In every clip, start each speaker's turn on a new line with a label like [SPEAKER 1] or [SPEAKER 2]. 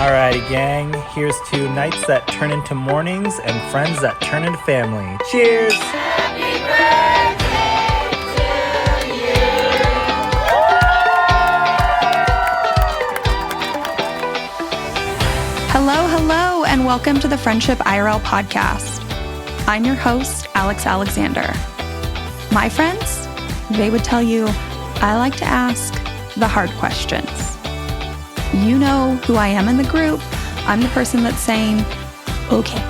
[SPEAKER 1] Alrighty, gang. Here's to nights that turn into mornings and friends that turn into family. Cheers!
[SPEAKER 2] Happy birthday to you.
[SPEAKER 3] Hello, and welcome to the Friendship IRL podcast. I'm your host, Alex Alexander. My friends, they would tell you, I like to ask the hard questions. You know who I am in the group. I'm the person that's saying, okay,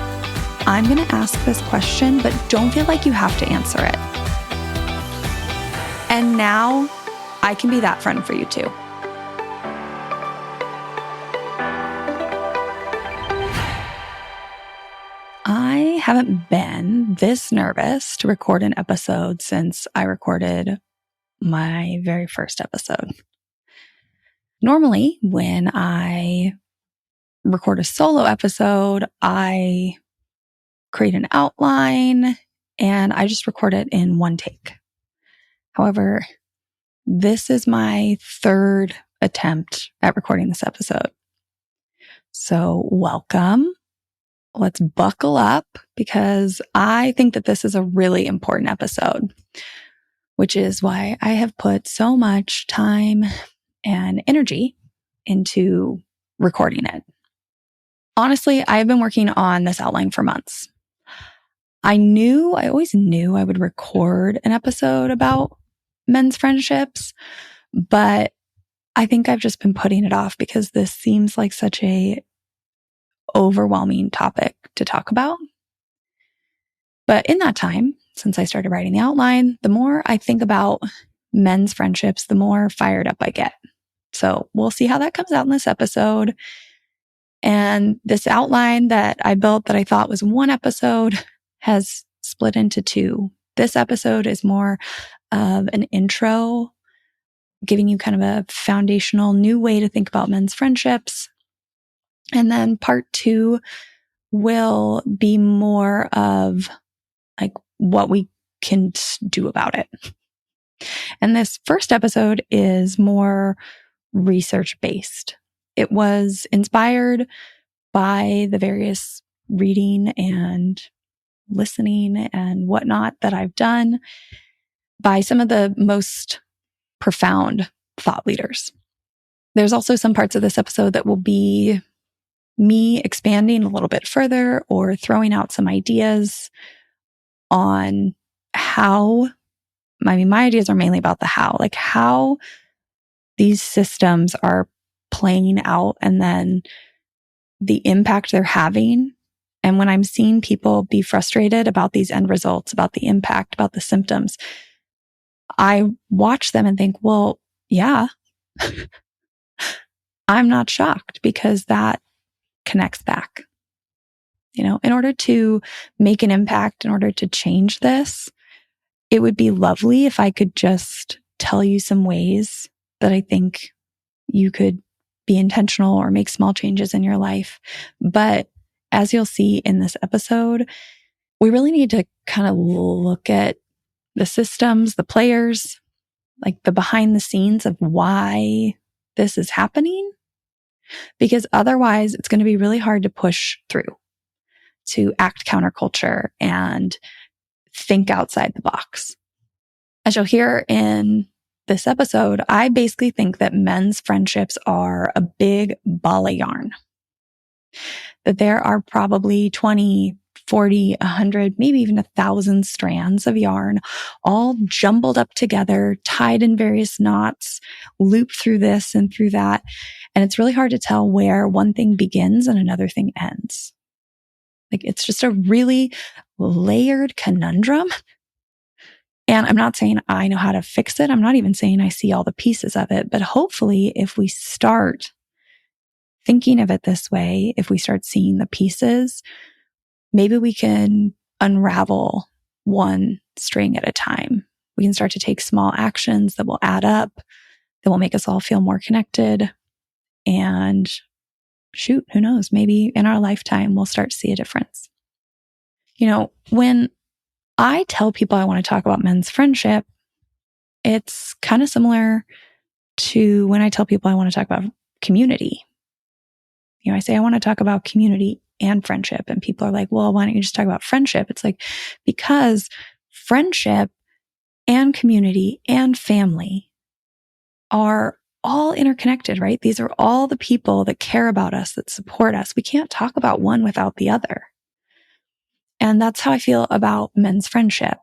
[SPEAKER 3] I'm going to ask this question, but don't feel like you have to answer it. And now I can be that friend for you too. I haven't been this nervous to record an episode since I recorded my very first episode. Normally, when I record a solo episode, I create an outline and I just record it in one take. However, this is my third attempt at recording this episode. So welcome. Let's buckle up because I think that this is a really important episode, which is why I have put so much time and energy into recording it. Honestly, I've been working on this outline for months. I always knew I would record an episode about men's friendships, but I think I've just been putting it off because this seems like such a overwhelming topic to talk about. But in that time, since I started writing the outline, the more I think about men's friendships, the more fired up I get. So we'll see how that comes out in this episode. And this outline that I built that I thought was one episode has split into two. This episode is more of an intro, giving you kind of a foundational new way to think about men's friendships. And then part two will be more of like what we can do about it. And this first episode is more research-based. It was inspired by the various reading and listening and whatnot that I've done by some of the most profound thought leaders. There's also some parts of this episode that will be me expanding a little bit further or throwing out some ideas on how, my ideas are mainly about the how, like how these systems are playing out and then the impact they're having. And when I'm seeing people be frustrated about these end results, about the impact, about the symptoms, I watch them and think, well, yeah, I'm not shocked because that connects back. You know, in order to make an impact, in order to change this, it would be lovely if I could just tell you some ways that I think you could be intentional or make small changes in your life. But as you'll see in this episode, we really need to kind of look at the systems, the players, like the behind the scenes of why this is happening. Because otherwise, it's going to be really hard to push through, to act counterculture and think outside the box. As you'll hear in this episode, I basically think that men's friendships are a big ball of yarn. That there are probably 20, 40, 100, maybe even 1,000 strands of yarn, all jumbled up together, tied in various knots, looped through this and through that. And it's really hard to tell where one thing begins and another thing ends. Like it's just a really layered conundrum. And I'm not saying I know how to fix it. I'm not even saying I see all the pieces of it. But hopefully, if we start thinking of it this way, if we start seeing the pieces, maybe we can unravel one string at a time. We can start to take small actions that will add up, that will make us all feel more connected. And shoot, who knows? Maybe in our lifetime, we'll start to see a difference. You know, when I tell people I want to talk about men's friendship, it's kind of similar to when I tell people I want to talk about community. I say I want to talk about community and friendship. And people are like, well, why don't you just talk about friendship? It's like, because friendship and community and family are all interconnected, right? These are all the people that care about us, that support us. We can't talk about one without the other. And that's how I feel about men's friendship.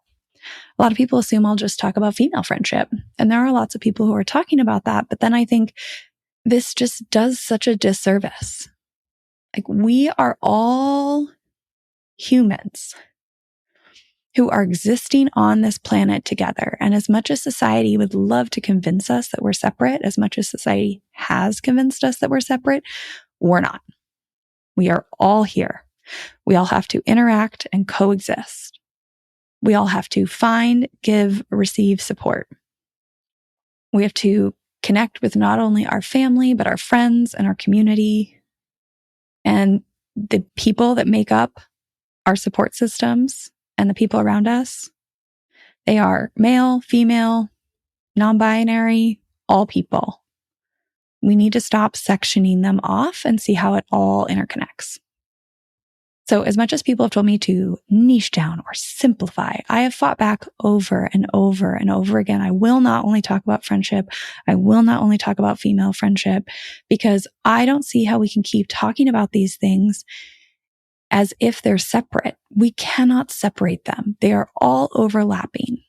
[SPEAKER 3] A lot of people assume I'll just talk about female friendship. And there are lots of people who are talking about that. But then I think this just does such a disservice. Like, we are all humans who are existing on this planet together. And as much as society would love to convince us that we're separate, as much as society has convinced us that we're separate, we're not. We are all here. We all have to interact and coexist. We all have to find, give, receive support. We have to connect with not only our family, but our friends and our community and the people that make up our support systems and the people around us. They are male, female, non-binary, all people. We need to stop sectioning them off and see how it all interconnects. So as much as people have told me to niche down or simplify, I have fought back over and over and over again. I will not only talk about friendship. I will not only talk about female friendship, because I don't see how we can keep talking about these things as if they're separate. We cannot separate them. They are all overlapping.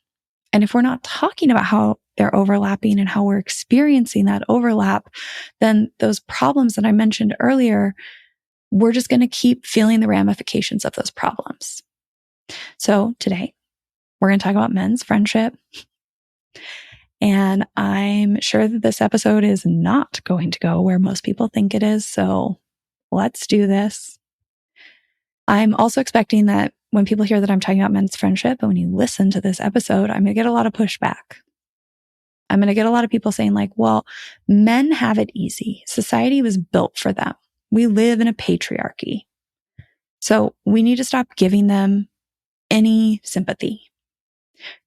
[SPEAKER 3] And if we're not talking about how they're overlapping and how we're experiencing that overlap, then those problems that I mentioned earlier, we're just going to keep feeling the ramifications of those problems. So today, we're going to talk about men's friendship. And I'm sure that this episode is not going to go where most people think it is. So let's do this. I'm also expecting that when people hear that I'm talking about men's friendship, and when you listen to this episode, I'm going to get a lot of pushback. I'm going to get a lot of people saying like, well, men have it easy. Society was built for them. We live in a patriarchy. So we need to stop giving them any sympathy.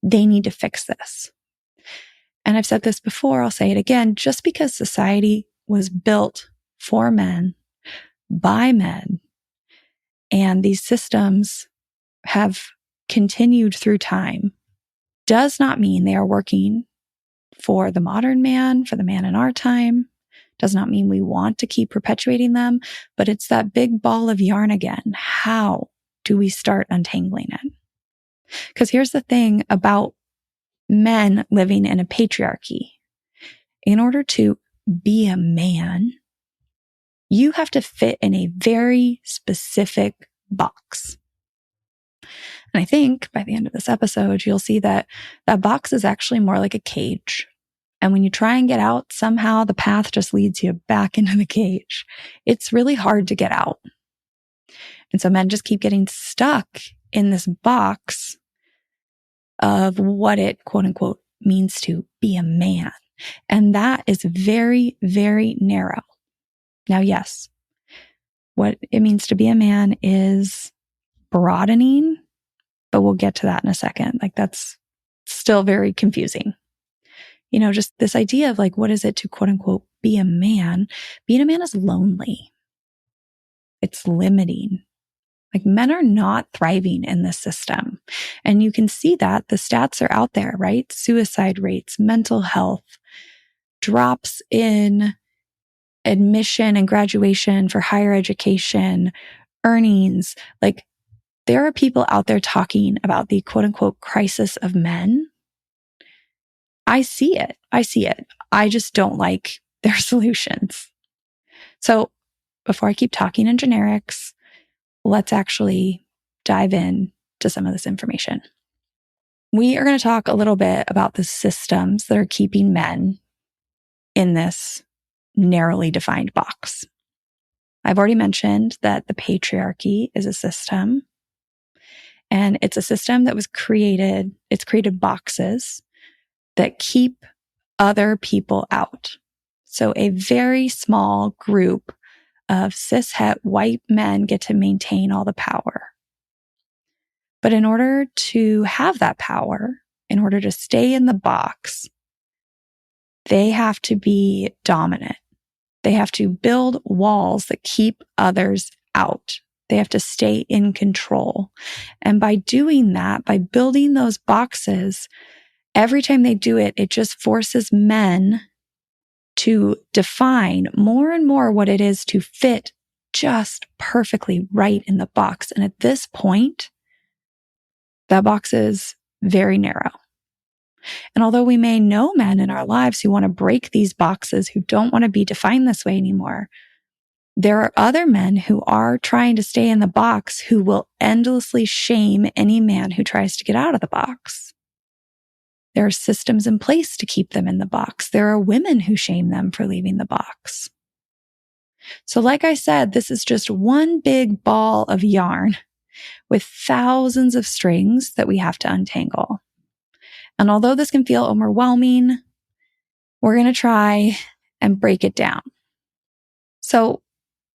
[SPEAKER 3] They need to fix this. And I've said this before, I'll say it again, just because society was built for men, by men, and these systems have continued through time, does not mean they are working for the modern man, for the man in our time. Does not mean we want to keep perpetuating them, but it's that big ball of yarn again. How do we start untangling it? Because here's the thing about men living in a patriarchy. In order to be a man, you have to fit in a very specific box. And I think by the end of this episode, you'll see that that box is actually more like a cage. And when you try and get out, somehow the path just leads you back into the cage. It's really hard to get out. And so men just keep getting stuck in this box of what it, quote unquote, means to be a man. And that is very, very narrow. Now, yes, what it means to be a man is broadening, but we'll get to that in a second. Like, that's still very confusing. You know, just this idea of like, what is it to, quote unquote, be a man? Being a man is lonely. It's limiting. Like, men are not thriving in this system. And you can see that the stats are out there, right? Suicide rates, mental health, drops in admission and graduation for higher education, earnings. Like, there are people out there talking about the quote unquote crisis of men. I see it. I just don't like their solutions. So before I keep talking in generics, let's actually dive in to some of this information. We are going to talk a little bit about the systems that are keeping men in this narrowly defined box. I've already mentioned that the patriarchy is a system, and it's a system that was created. It's created boxes that keep other people out. So a very small group of cishet white men get to maintain all the power. But in order to have that power, in order to stay in the box, they have to be dominant. They have to build walls that keep others out. They have to stay in control. And by doing that, by building those boxes, every time they do it, it just forces men to define more and more what it is to fit just perfectly right in the box. And at this point, that box is very narrow. And although we may know men in our lives who want to break these boxes, who don't want to be defined this way anymore, there are other men who are trying to stay in the box who will endlessly shame any man who tries to get out of the box. There are systems in place to keep them in the box. There are women who shame them for leaving the box. So like I said, this is just one big ball of yarn with thousands of strings that we have to untangle. And although this can feel overwhelming, we're going to try and break it down. So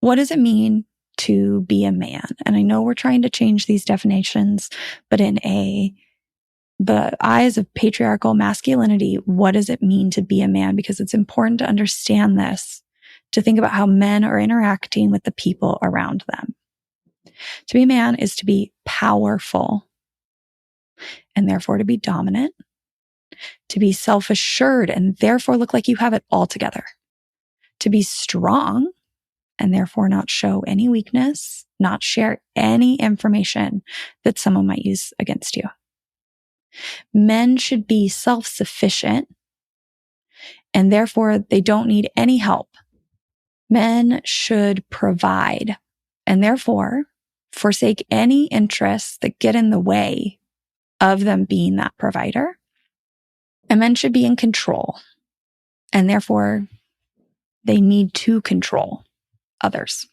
[SPEAKER 3] what does it mean to be a man? And I know we're trying to change these definitions, but in the eyes of patriarchal masculinity, what does it mean to be a man? Because it's important to understand this, to think about how men are interacting with the people around them. To be a man is to be powerful and therefore to be dominant, to be self-assured and therefore look like you have it all together, to be strong and therefore not show any weakness, not share any information that someone might use against you. Men should be self-sufficient and therefore they don't need any help. Men should provide and therefore forsake any interests that get in the way of them being that provider. And men should be in control and therefore they need to control others.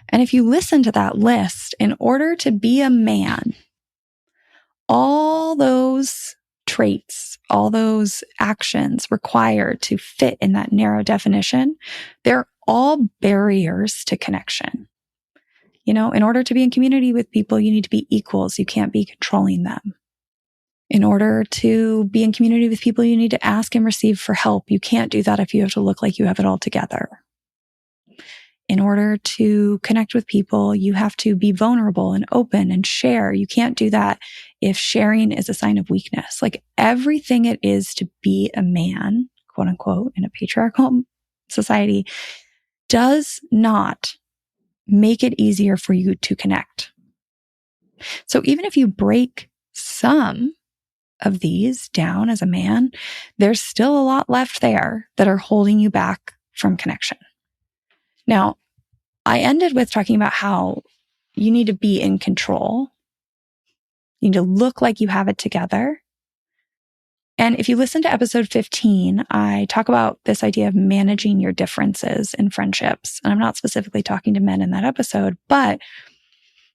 [SPEAKER 3] And if you listen to that list, in order to be a man, all those traits, all those actions required to fit in that narrow definition, they're all barriers to connection. You know, in order to be in community with people, you need to be equals. You can't be controlling them. In order to be in community with people, you need to ask and receive for help. You can't do that if you have to look like you have it all together. In order to connect with people, you have to be vulnerable and open and share. You can't do that if sharing is a sign of weakness. Like everything it is to be a man, quote unquote, in a patriarchal society does not make it easier for you to connect. So even if you break some of these down as a man, there's still a lot left there that are holding you back from connection. Now, I ended with talking about how you need to be in control. You need to look like you have it together. And if you listen to episode 15, I talk about this idea of managing your differences in friendships. And I'm not specifically talking to men in that episode, but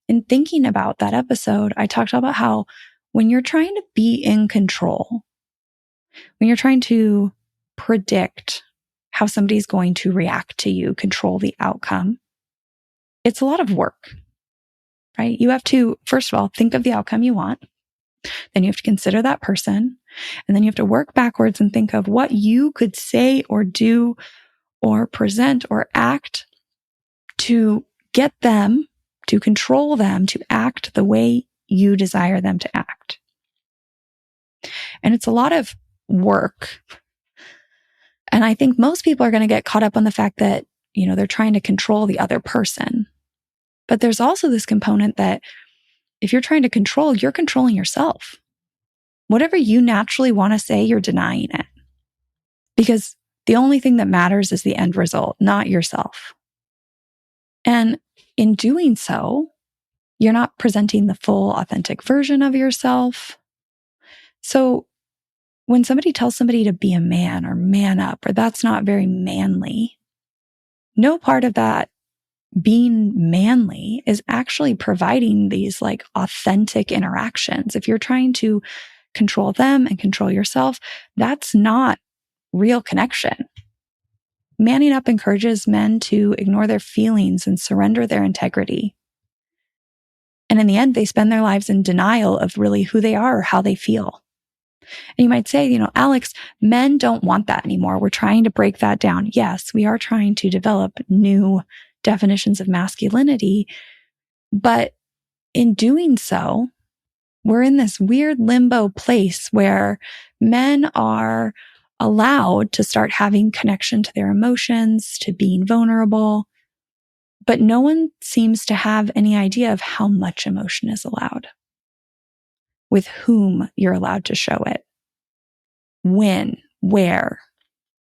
[SPEAKER 3] in thinking about that episode, I talked about how when you're trying to be in control, when you're trying to predict how somebody's going to react to you, control the outcome, it's a lot of work, right? You have to, first of all, think of the outcome you want. Then you have to consider that person. And then you have to work backwards and think of what you could say or do or present or act to get them, to control them, to act the way you desire them to act. And it's a lot of work. And I think most people are going to get caught up on the fact that, you know, they're trying to control the other person. But there's also this component that if you're trying to control, you're controlling yourself. Whatever you naturally want to say, you're denying it. Because the only thing that matters is the end result, not yourself. And in doing so, you're not presenting the full, authentic version of yourself. So when somebody tells somebody to be a man or man up, or that's not very manly, no part of that being manly is actually providing these like authentic interactions. If you're trying to control them and control yourself, that's not real connection. Manning up encourages men to ignore their feelings and surrender their integrity. And in the end, they spend their lives in denial of really who they are or how they feel. And you might say, Alex, men don't want that anymore. We're trying to break that down. Yes, we are trying to develop new definitions of masculinity. But in doing so, we're in this weird limbo place where men are allowed to start having connection to their emotions, to being vulnerable, but no one seems to have any idea of how much emotion is allowed, with whom you're allowed to show it, when, where,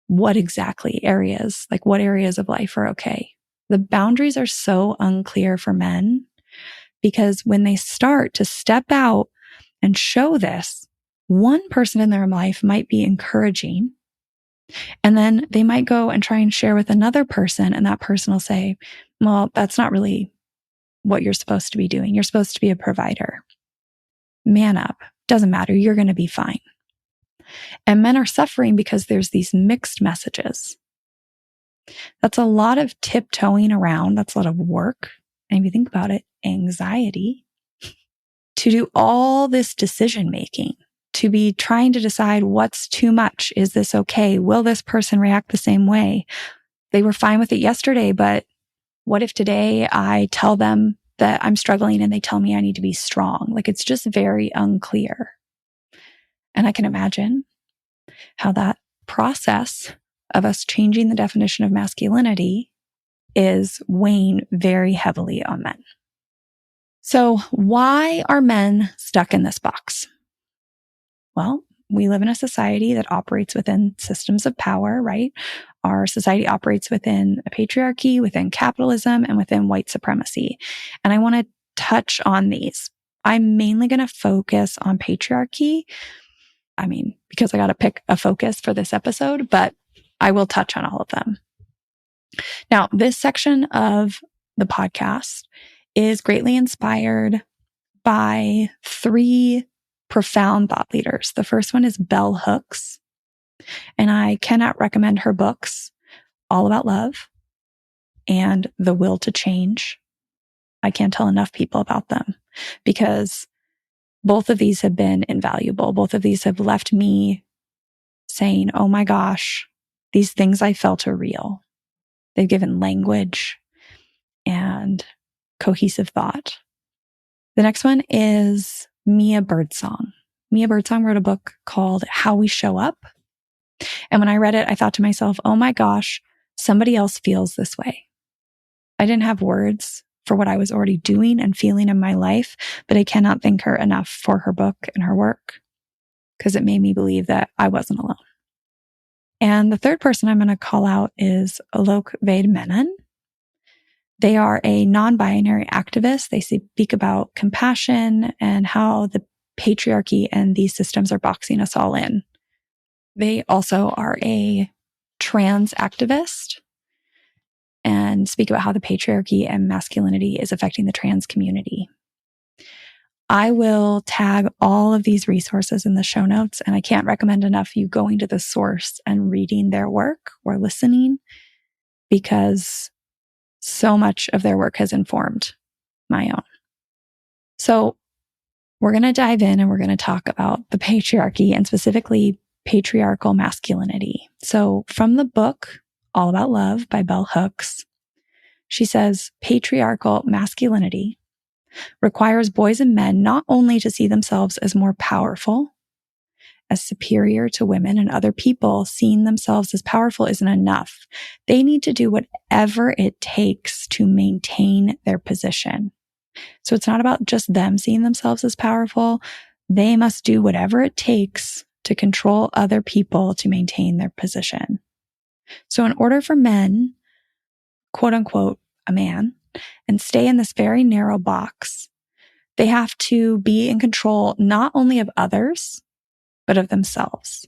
[SPEAKER 3] what exactly areas, like what areas of life are okay. The boundaries are so unclear for men because when they start to step out and show this, one person in their life might be encouraging, and then they might go and try and share with another person, and that person will say, well, that's not really what you're supposed to be doing. You're supposed to be a provider. Man up. Doesn't matter. You're going to be fine. And men are suffering because there's these mixed messages. That's a lot of tiptoeing around. That's a lot of work. And if you think about it, anxiety to do all this decision making, to be trying to decide what's too much. Is this okay? Will this person react the same way? They were fine with it yesterday, but what if today I tell them that I'm struggling and they tell me I need to be strong? Like, it's just very unclear. And I can imagine how that process of us changing the definition of masculinity is weighing very heavily on men. So why are men stuck in this box? Well, we live in a society that operates within systems of power, right? Our society operates within a patriarchy, within capitalism, and within white supremacy. And I want to touch on these. I'm mainly going to focus on patriarchy. Because I got to pick a focus for this episode, but I will touch on all of them. Now, this section of the podcast is greatly inspired by 3 profound thought leaders. The first one is Bell Hooks, and I cannot recommend her books, All About Love and The Will to Change. I can't tell enough people about them because both of these have been invaluable. Both of these have left me saying, oh my gosh, these things I felt are real. They've given language and cohesive thought. The next one is Mia Birdsong. Mia Birdsong wrote a book called How We Show Up. And when I read it, I thought to myself, oh my gosh, somebody else feels this way. I didn't have words for what I was already doing and feeling in my life, but I cannot thank her enough for her book and her work because it made me believe that I wasn't alone. And the third person I'm going to call out is Alok Vaid-Menon. They are a non-binary activist. They speak about compassion and how the patriarchy and these systems are boxing us all in. They also are a trans activist and speak about how the patriarchy and masculinity is affecting the trans community. I will tag all of these resources in the show notes, and I can't recommend enough you going to the source and reading their work or listening because so much of their work has informed my own. So we're going to dive in and we're going to talk about the patriarchy and specifically patriarchal masculinity. So from the book, All About Love by Bell Hooks, she says, patriarchal masculinity requires boys and men not only to see themselves as more powerful, as superior to women and other people. Seeing themselves as powerful isn't enough. They need to do whatever it takes to maintain their position. So it's not about just them seeing themselves as powerful. They must do whatever it takes to control other people to maintain their position. So in order for men, quote unquote, a man, and stay in this very narrow box, they have to be in control not only of others, but of themselves.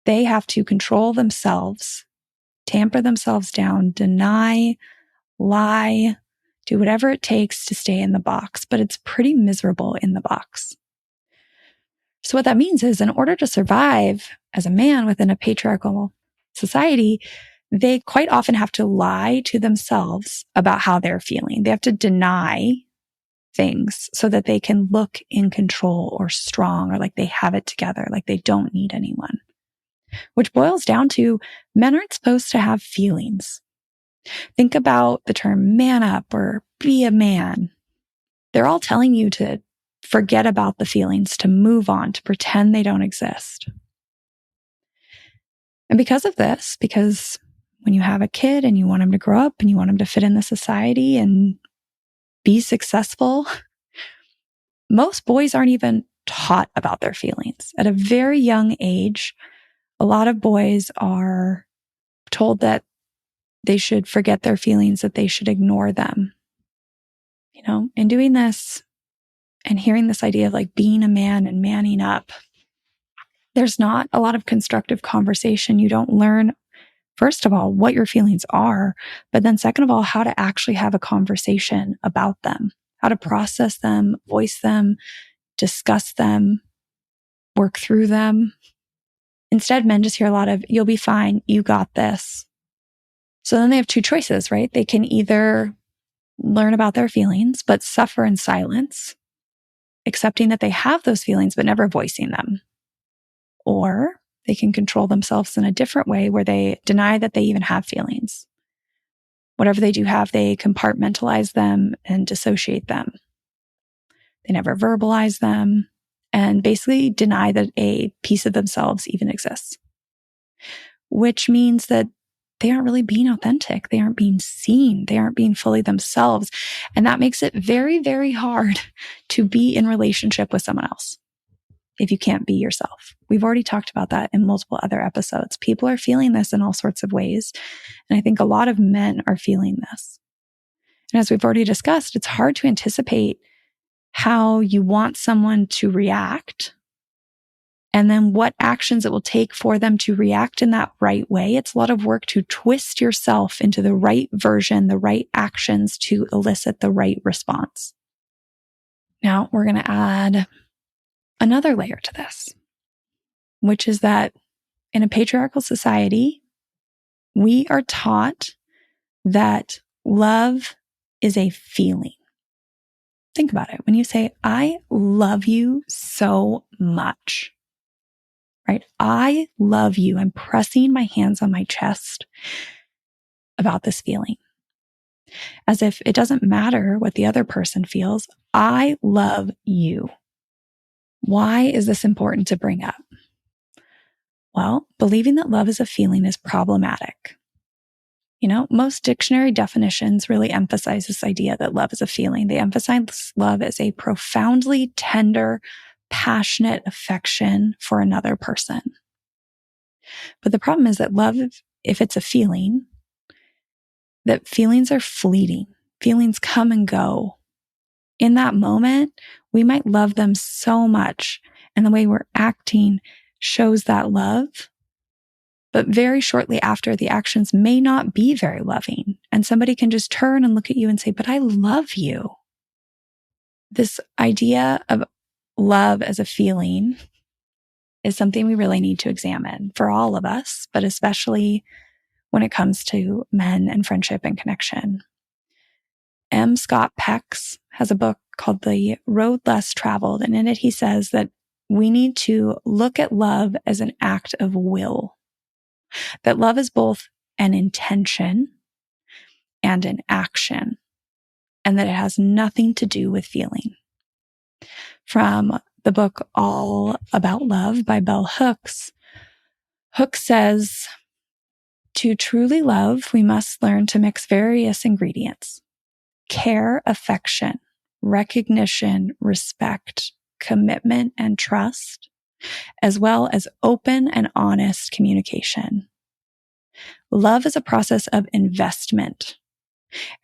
[SPEAKER 3] They have to control themselves, tamper themselves down, deny, lie, do whatever it takes to stay in the box, but it's pretty miserable in the box. So what that means is in order to survive as a man within a patriarchal society, they quite often have to lie to themselves about how they're feeling. They have to deny things so that they can look in control or strong or like they have it together, like they don't need anyone. Which boils down to men aren't supposed to have feelings. Think about the term man up or be a man. They're all telling you to forget about the feelings, to move on, to pretend they don't exist. And because of this, because when you have a kid and you want him to grow up and you want him to fit in the society and be successful, most boys aren't even taught about their feelings. At a very young age, a lot of boys are told that they should forget their feelings, that they should ignore them. You know, in doing this and hearing this idea of like being a man and manning up, there's not a lot of constructive conversation. You don't learn, first of all, what your feelings are, but then second of all, how to actually have a conversation about them, how to process them, voice them, discuss them, work through them. Instead, men just hear a lot of, you'll be fine, you got this. So then they have two choices, right? They can either learn about their feelings, but suffer in silence, accepting that they have those feelings, but never voicing them. Or they can control themselves in a different way where they deny that they even have feelings. Whatever they do have, they compartmentalize them and dissociate them. They never verbalize them and basically deny that a piece of themselves even exists, which means that they aren't really being authentic. They aren't being seen. They aren't being fully themselves. And that makes it very, very hard to be in relationship with someone else if you can't be yourself. We've already talked about that in multiple other episodes. People are feeling this in all sorts of ways. And I think a lot of men are feeling this. And as we've already discussed, it's hard to anticipate how you want someone to react and then what actions it will take for them to react in that right way. It's a lot of work to twist yourself into the right version, the right actions to elicit the right response. Now we're going to add another layer to this, which is that in a patriarchal society, we are taught that love is a feeling. Think about it. When you say, I love you so much, right? I love you. I'm pressing my hands on my chest about this feeling. As if it doesn't matter what the other person feels. I love you. Why is this important to bring up? Well, believing that love is a feeling is problematic. You know, most dictionary definitions really emphasize this idea that love is a feeling. They emphasize love as a profoundly tender, passionate affection for another person. But the problem is that love, if it's a feeling, that feelings are fleeting. Feelings come and go. In that moment, we might love them so much, and the way we're acting shows that love. But very shortly after, the actions may not be very loving. And somebody can just turn and look at you and say, but I love you. This idea of love as a feeling is something we really need to examine for all of us, but especially when it comes to men and friendship and connection. M. Scott Peck's has a book called The Road Less Traveled. And in it, he says that we need to look at love as an act of will. That love is both an intention and an action, and that it has nothing to do with feeling. From the book All About Love by Bell Hooks, Hooks says, to truly love, we must learn to mix various ingredients: care, affection, recognition, respect, commitment, and trust, as well as open and honest communication. Love is a process of investment.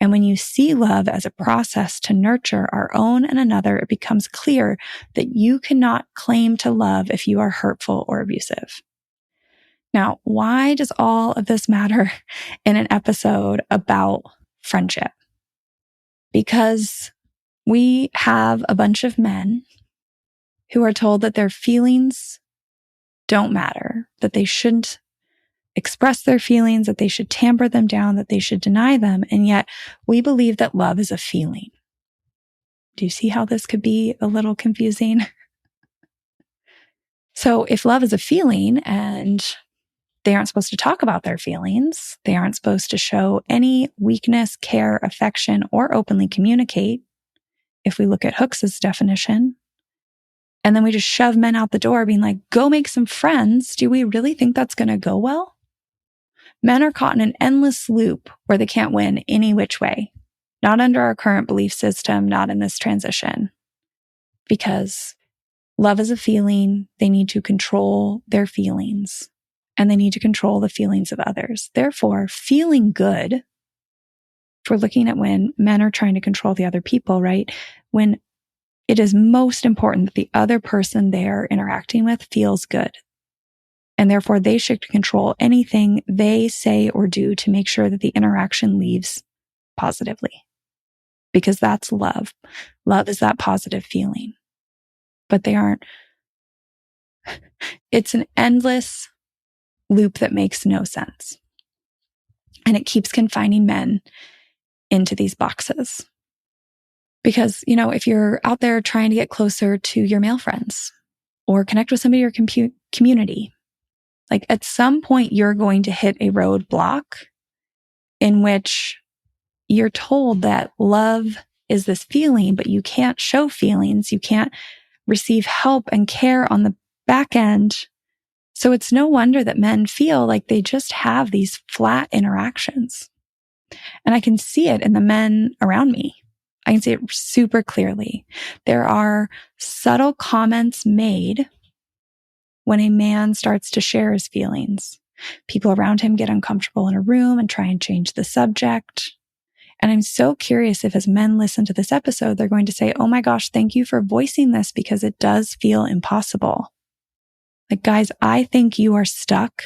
[SPEAKER 3] And when you see love as a process to nurture our own and another, it becomes clear that you cannot claim to love if you are hurtful or abusive. Now, why does all of this matter in an episode about friendship? Because we have a bunch of men who are told that their feelings don't matter, that they shouldn't express their feelings, that they should tamper them down, that they should deny them. And yet we believe that love is a feeling. Do you see how this could be a little confusing? So if love is a feeling and they aren't supposed to talk about their feelings, they aren't supposed to show any weakness, care, affection, or openly communicate, if we look at Hooks' definition, and then we just shove men out the door being like, go make some friends, do we really think that's going to go well? Men are caught in an endless loop where they can't win any which way. Not under our current belief system, not in this transition. Because love is a feeling, they need to control their feelings, and they need to control the feelings of others. Therefore, feeling good, if we're looking at when men are trying to control the other people, right? When it is most important that the other person they're interacting with feels good. And therefore, they should control anything they say or do to make sure that the interaction leaves positively. Because that's love. Love is that positive feeling. But they aren't. It's an endless loop that makes no sense. And it keeps confining men into these boxes. Because, if you're out there trying to get closer to your male friends or connect with somebody in your community, like at some point you're going to hit a roadblock in which you're told that love is this feeling, but you can't show feelings. You can't receive help and care on the back end. So it's no wonder that men feel like they just have these flat interactions. And I can see it in the men around me. I can see it super clearly. There are subtle comments made when a man starts to share his feelings. People around him get uncomfortable in a room and try and change the subject. And I'm so curious if as men listen to this episode, they're going to say, oh my gosh, thank you for voicing this because it does feel impossible. Like, guys, I think you are stuck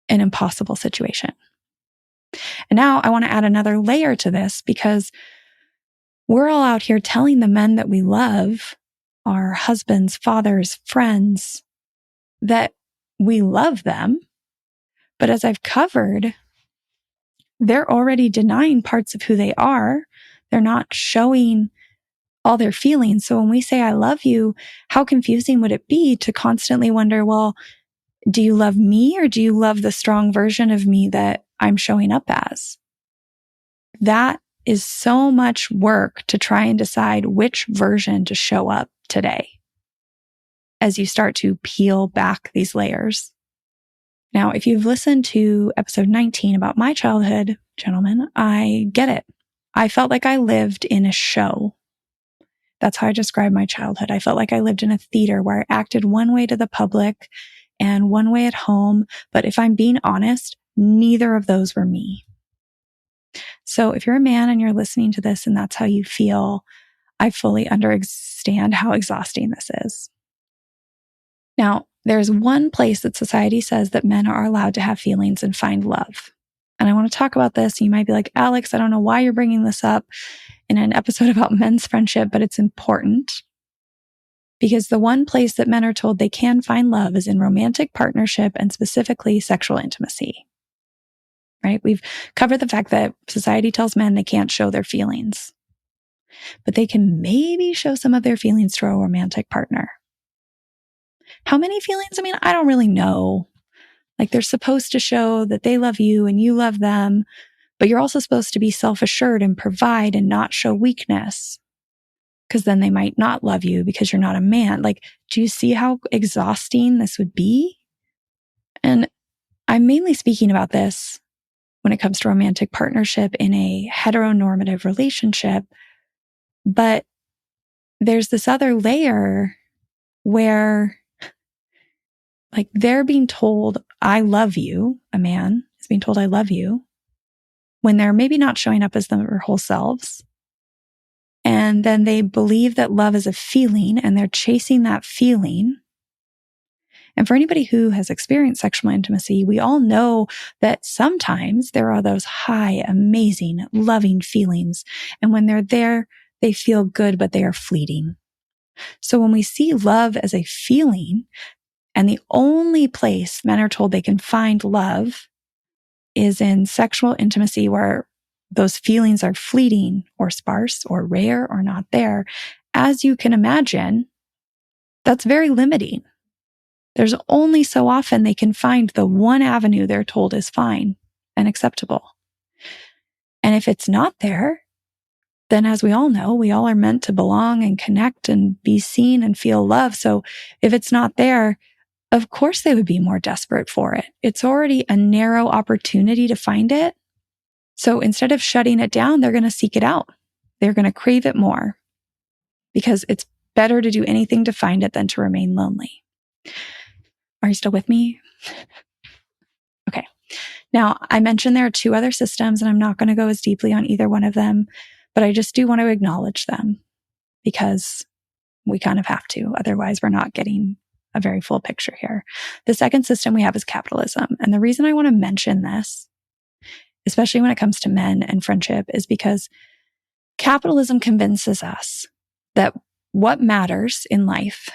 [SPEAKER 3] in an impossible situation. And now I want to add another layer to this because we're all out here telling the men that we love, our husbands, fathers, friends, that we love them. But as I've covered, they're already denying parts of who they are. They're not showing all their feelings. So when we say, I love you, how confusing would it be to constantly wonder, well, do you love me or do you love the strong version of me that I'm showing up as? That is so much work to try and decide which version to show up today as you start to peel back these layers. Now, if you've listened to episode 19 about my childhood, gentlemen, I get it. I felt like I lived in a show. That's how I describe my childhood. I felt like I lived in a theater where I acted one way to the public and one way at home. But if I'm being honest, neither of those were me. So if you're a man and you're listening to this and that's how you feel, I fully understand how exhausting this is. Now, there's one place that society says that men are allowed to have feelings and find love. And I want to talk about this. You might be like, Alex, I don't know why you're bringing this up in an episode about men's friendship, but it's important. Because the one place that men are told they can find love is in romantic partnership and specifically sexual intimacy. Right? We've covered the fact that society tells men they can't show their feelings, but they can maybe show some of their feelings to a romantic partner. How many feelings? I mean, I don't really know. Like they're supposed to show that they love you and you love them, but you're also supposed to be self-assured and provide and not show weakness. Because then they might not love you because you're not a man. Like, do you see how exhausting this would be? And I'm mainly speaking about this when it comes to romantic partnership in a heteronormative relationship. But there's this other layer where like they're being told, I love you. A man is being told, I love you, when they're maybe not showing up as their whole selves. And then they believe that love is a feeling and they're chasing that feeling. And for anybody who has experienced sexual intimacy, we all know that sometimes there are those high, amazing, loving feelings. And when they're there, they feel good, but they are fleeting. So when we see love as a feeling, and the only place men are told they can find love is in sexual intimacy where those feelings are fleeting or sparse or rare or not there, as you can imagine, that's very limiting. There's only so often they can find the one avenue they're told is fine and acceptable. And if it's not there, then as we all know, we all are meant to belong and connect and be seen and feel love. So if it's not there, of course they would be more desperate for it. It's already a narrow opportunity to find it. So instead of shutting it down, they're going to seek it out. They're going to crave it more because it's better to do anything to find it than to remain lonely. Are you still with me? Okay. Now, I mentioned there are 2 other systems, and I'm not going to go as deeply on either one of them, but I just do want to acknowledge them because we kind of have to. Otherwise, we're not getting a very full picture here. The second system we have is capitalism. And the reason I want to mention this, especially when it comes to men and friendship, is because capitalism convinces us that what matters in life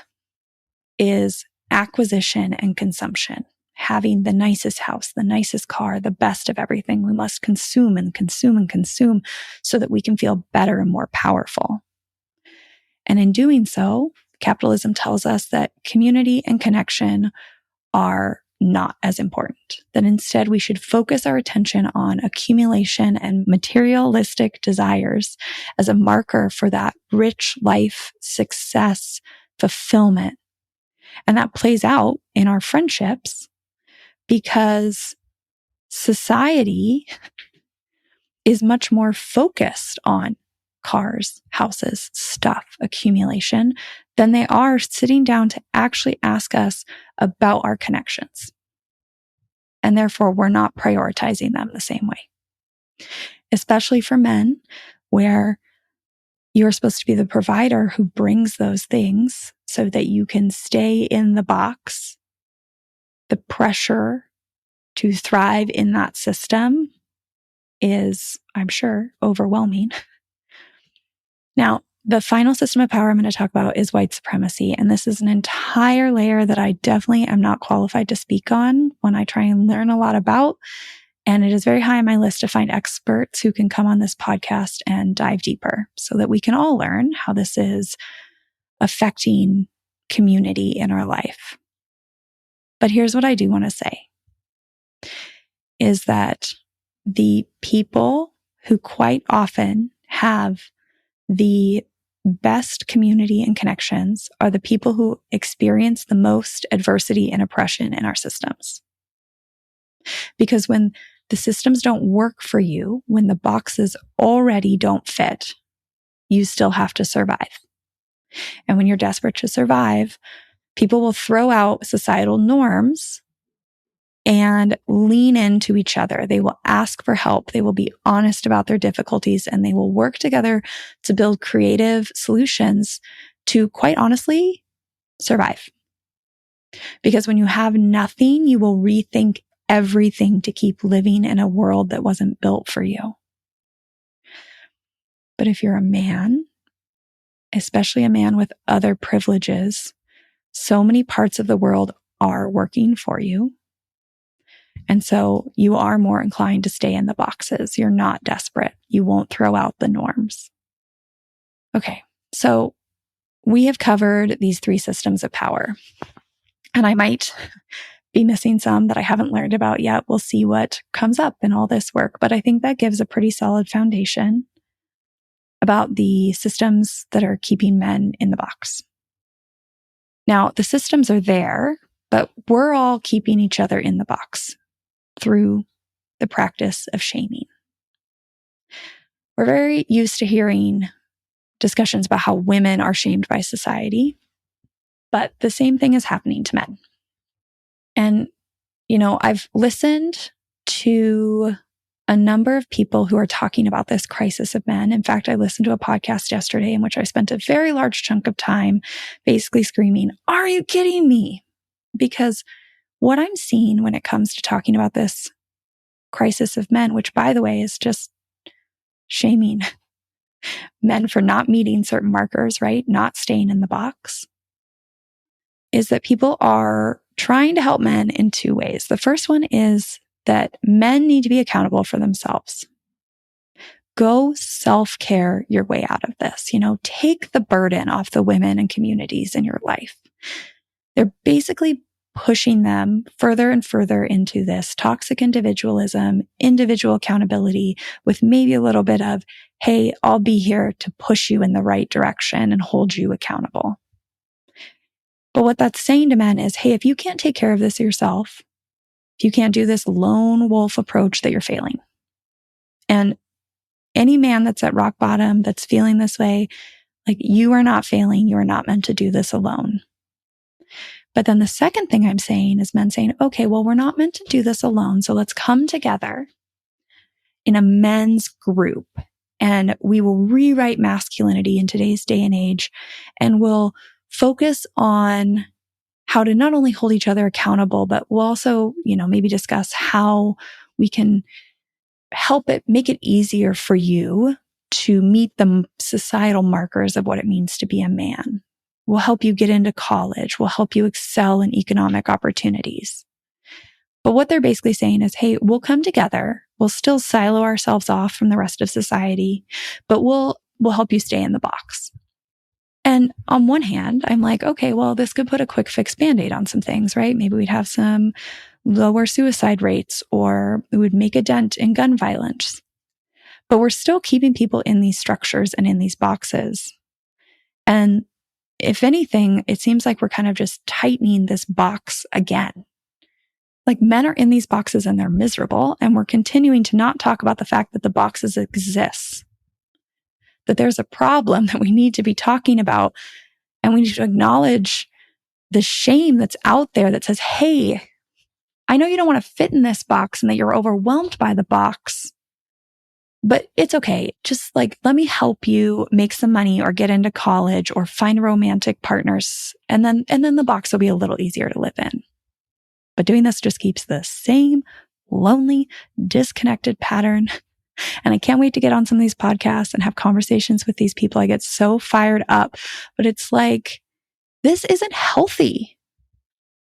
[SPEAKER 3] is acquisition and consumption. Having the nicest house, the nicest car, the best of everything. We must consume and consume and consume so that we can feel better and more powerful. And in doing so, capitalism tells us that community and connection are not as important, that instead we should focus our attention on accumulation and materialistic desires as a marker for that rich life, success, fulfillment. And that plays out in our friendships because society is much more focused on cars, houses, stuff, accumulation than they are sitting down to actually ask us about our connections. And therefore, we're not prioritizing them the same way. Especially for men, where you're supposed to be the provider who brings those things so that you can stay in the box. The pressure to thrive in that system is, I'm sure, overwhelming. Now, the final system of power I'm going to talk about is white supremacy. And this is an entire layer that I definitely am not qualified to speak on when I try and learn a lot about. And it is very high on my list to find experts who can come on this podcast and dive deeper so that we can all learn how this is affecting community in our life. But here's what I do want to say is that the people who quite often have the best community and connections are the people who experience the most adversity and oppression in our systems. Because when the systems don't work for you, when the boxes already don't fit, you still have to survive. And when you're desperate to survive, people will throw out societal norms and lean into each other. They will ask for help. They will be honest about their difficulties, and they will work together to build creative solutions to, quite honestly, survive. Because when you have nothing, you will rethink everything to keep living in a world that wasn't built for you. But if you're a man, especially a man with other privileges, so many parts of the world are working for you. And so you are more inclined to stay in the boxes. You're not desperate. You won't throw out the norms. Okay, so we have covered these 3 systems of power. And I might be missing some that I haven't learned about yet. We'll see what comes up in all this work. But I think that gives a pretty solid foundation about the systems that are keeping men in the box. Now, the systems are there, but we're all keeping each other in the box through the practice of shaming. We're very used to hearing discussions about how women are shamed by society, but the same thing is happening to men. And, I've listened to a number of people who are talking about this crisis of men. In fact, I listened to a podcast yesterday in which I spent a very large chunk of time basically screaming, "Are you kidding me?" Because what I'm seeing when it comes to talking about this crisis of men, which by the way is just shaming men for not meeting certain markers, right? Not staying in the box, is that people are trying to help men in 2 ways. The first one is that men need to be accountable for themselves. go self-care your way out of this. Take the burden off the women and communities in your life. They're basically pushing them further and further into this toxic individualism, individual accountability, with maybe a little bit of, hey, I'll be here to push you in the right direction and hold you accountable. But what that's saying to men is, hey, if you can't take care of this yourself, if you can't do this lone wolf approach, that you're failing. And any man that's at rock bottom, that's feeling this way, like, you are not failing. You are not meant to do this alone. But then the second thing I'm saying is men saying, okay, well, we're not meant to do this alone. So let's come together in a men's group and we will rewrite masculinity in today's day and age. And we'll focus on how to not only hold each other accountable, but we'll also, maybe discuss how we can help it, make it easier for you to meet the societal markers of what it means to be a man. We'll help you get into college. We'll help you excel in economic opportunities. But what they're basically saying is, hey, we'll come together. We'll still silo ourselves off from the rest of society, but we'll help you stay in the box. And on one hand, I'm like, okay, well, this could put a quick fix Band-Aid on some things, right? Maybe we'd have some lower suicide rates, or it would make a dent in gun violence. But we're still keeping people in these structures and in these boxes. And if anything, it seems like we're kind of just tightening this box again. Like, men are in these boxes and they're miserable, and we're continuing to not talk about the fact that the boxes exist, that there's a problem that we need to be talking about, and we need to acknowledge the shame that's out there that says, hey, I know you don't want to fit in this box and that you're overwhelmed by the box, but it's okay. Just let me help you make some money or get into college or find romantic partners. And then the box will be a little easier to live in. But doing this just keeps the same lonely, disconnected pattern. And I can't wait to get on some of these podcasts and have conversations with these people. I get so fired up, but it's like, this isn't healthy.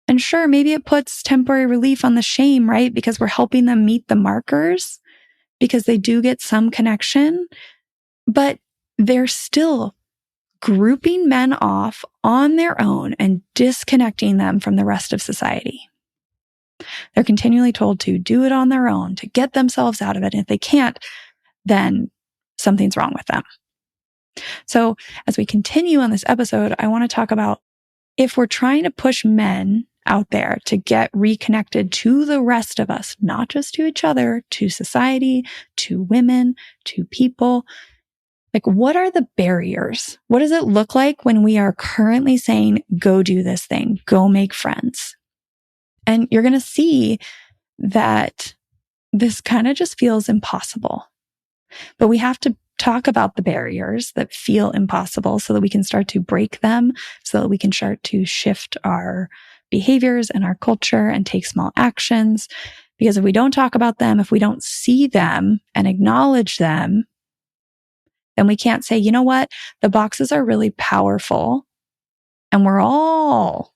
[SPEAKER 3] And sure, maybe it puts temporary relief on the shame, right? Because we're helping them meet the markers, because they do get some connection, but they're still grouping men off on their own and disconnecting them from the rest of society. They're continually told to do it on their own, to get themselves out of it. And if they can't, then something's wrong with them. So as we continue on this episode, I want to talk about, if we're trying to push men out there to get reconnected to the rest of us, not just to each other, to society, to women, to people, like, what are the barriers? What does it look like when we are currently saying, go do this thing, go make friends? And you're going to see that this kind of just feels impossible. But we have to talk about the barriers that feel impossible so that we can start to break them, so that we can start to shift our behaviors and our culture and take small actions. Because if we don't talk about them, if we don't see them and acknowledge them, then we can't say, you know what, the boxes are really powerful, and we're all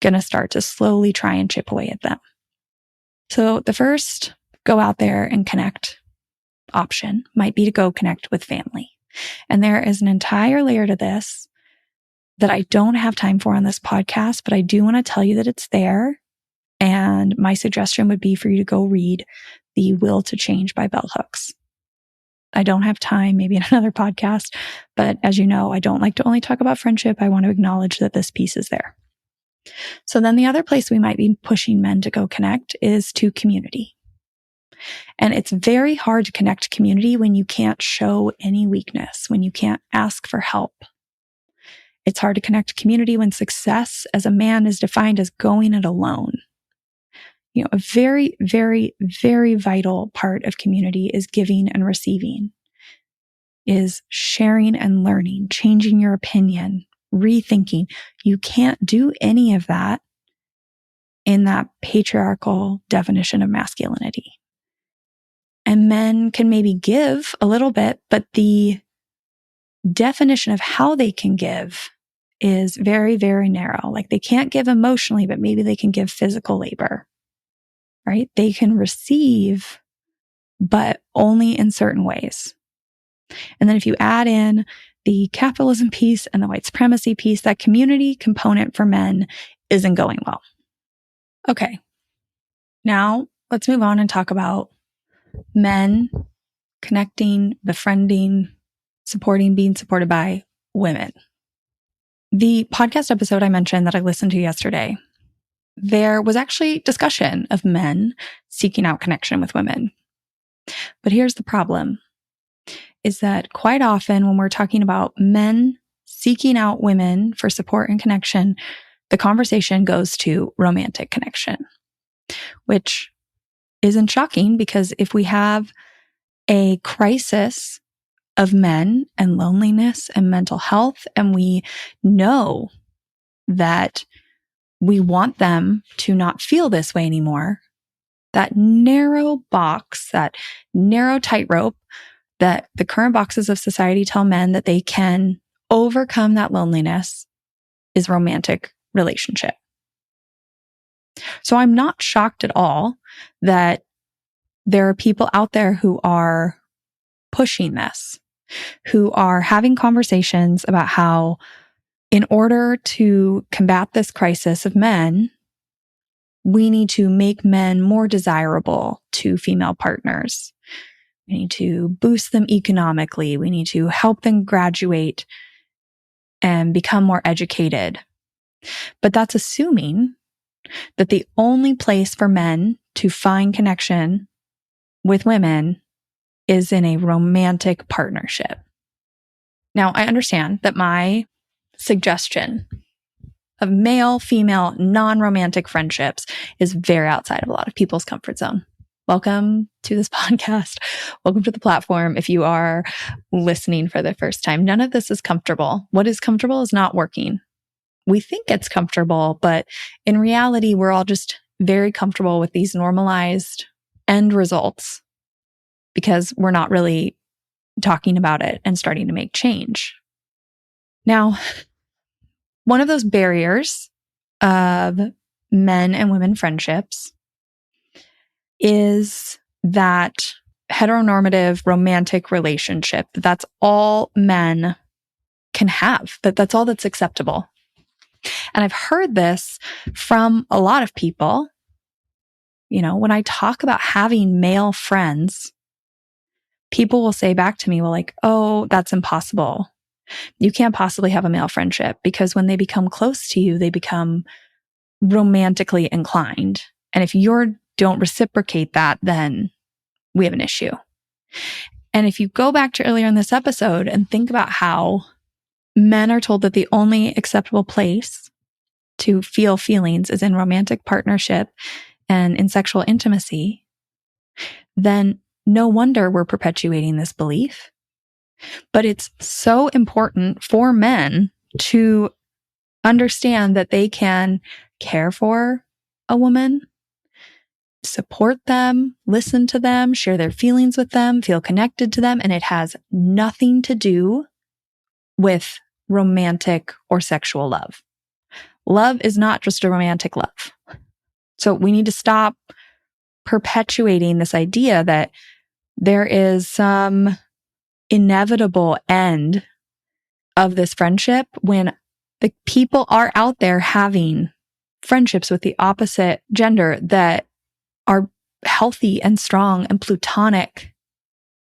[SPEAKER 3] going to start to slowly try and chip away at them. So the first go out there and connect option might be to go connect with family. And there is an entire layer to this that I don't have time for on this podcast, but I do want to tell you that it's there. And my suggestion would be for you to go read The Will to Change by Bell Hooks. I don't have time, maybe in another podcast, but as you know, I don't like to only talk about friendship. I want to acknowledge that this piece is there. So then the other place we might be pushing men to go connect is to community. And it's very hard to connect to community when you can't show any weakness, when you can't ask for help. It's hard to connect to community when success as a man is defined as going it alone. A very, very, very vital part of community is giving and receiving, is sharing and learning, changing your opinion, rethinking. You can't do any of that in that patriarchal definition of masculinity. And men can maybe give a little bit, but the definition of how they can give is very, very narrow. Like, they can't give emotionally, but maybe they can give physical labor, right? They can receive but only in certain ways. And then if you add in the capitalism piece and the white supremacy piece, that community component for men isn't going well. Okay. Now let's move on and talk about men connecting, befriending, supporting, being supported by women. The podcast episode I mentioned that I listened to yesterday, there was actually discussion of men seeking out connection with women. But here's the problem, is that quite often when we're talking about men seeking out women for support and connection, the conversation goes to romantic connection, which isn't shocking because if we have a crisis of men and loneliness and mental health, and we know that we want them to not feel this way anymore, that narrow box, that narrow tightrope that the current boxes of society tell men that they can overcome that loneliness is romantic relationship. So I'm not shocked at all that there are people out there who are pushing this, who are having conversations about how in order to combat this crisis of men, we need to make men more desirable to female partners. We need to boost them economically. We need to help them graduate and become more educated. But that's assuming that the only place for men to find connection with women is in a romantic partnership. Now, I understand that my suggestion of male, female, non-romantic friendships is very outside of a lot of people's comfort zone. Welcome to this podcast. Welcome to the platform. If you are listening for the first time, none of this is comfortable. What is comfortable is not working. We think it's comfortable, but in reality, we're all just very comfortable with these normalized end results because we're not really talking about it and starting to make change. Now, one of those barriers of men and women friendships is that heteronormative romantic relationship. That's all men can have, that's all that's acceptable. And I've heard this from a lot of people. You know, when I talk about having male friends, people will say back to me, well, like, oh, that's impossible. You can't possibly have a male friendship because when they become close to you, they become romantically inclined. And if you don't reciprocate that, then we have an issue. And if you go back to earlier in this episode and think about how men are told that the only acceptable place to feel feelings is in romantic partnership and in sexual intimacy, then no wonder we're perpetuating this belief. But it's so important for men to understand that they can care for a woman, support them, listen to them, share their feelings with them, feel connected to them. And it has nothing to do with romantic or sexual love. Love is not just a romantic love. So we need to stop perpetuating this idea that there is some inevitable end of this friendship when the people are out there having friendships with the opposite gender that are healthy and strong and platonic,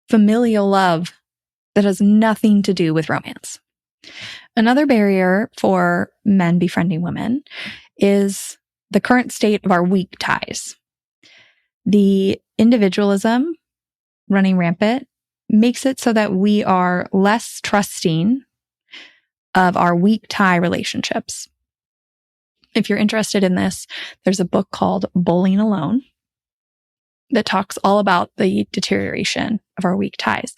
[SPEAKER 3] familial love that has nothing to do with romance. Another barrier for men befriending women is the current state of our weak ties. The individualism running rampant makes it so that we are less trusting of our weak tie relationships. If you're interested in this, there's a book called Bowling Alone that talks all about the deterioration of our weak ties.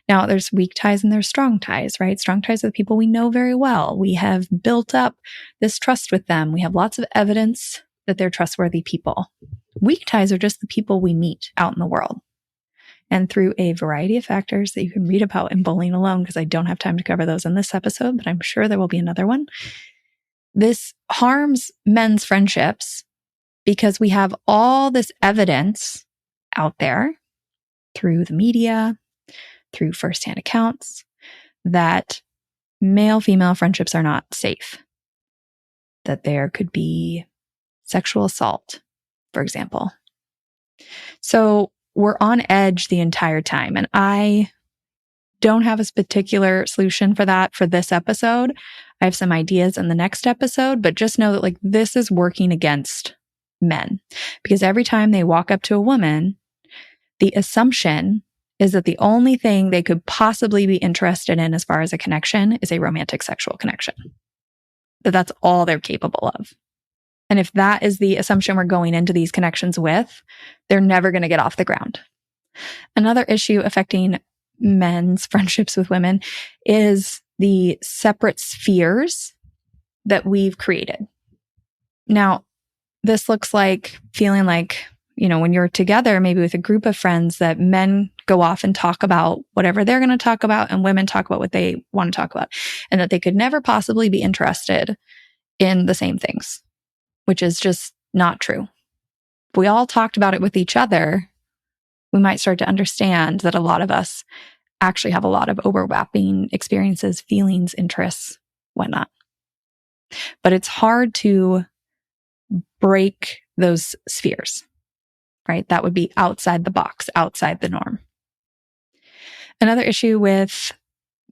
[SPEAKER 3] Now, there's weak ties and there's strong ties, right? Strong ties are the people we know very well. We have built up this trust with them. We have lots of evidence that they're trustworthy people. Weak ties are just the people we meet out in the world. And through a variety of factors that you can read about in Bowling Alone, because I don't have time to cover those in this episode, but I'm sure there will be another one. This harms men's friendships because we have all this evidence out there through the media, through firsthand accounts, that male-female friendships are not safe, that there could be sexual assault, for example. So we're on edge the entire time. And I don't have a particular solution for that for this episode. I have some ideas in the next episode, but just know that like this is working against men, because every time they walk up to a woman, the assumption is that the only thing they could possibly be interested in as far as a connection is a romantic sexual connection. That's all they're capable of. And if that is the assumption we're going into these connections with, they're never going to get off the ground. Another issue affecting men's friendships with women is the separate spheres that we've created. Now, this looks like feeling like, when you're together, maybe with a group of friends, that men go off and talk about whatever they're going to talk about and women talk about what they want to talk about, and that they could never possibly be interested in the same things, which is just not true. If we all talked about it with each other, we might start to understand that a lot of us actually have a lot of overlapping experiences, feelings, interests, whatnot. But it's hard to break those spheres, right? That would be outside the box, outside the norm. Another issue with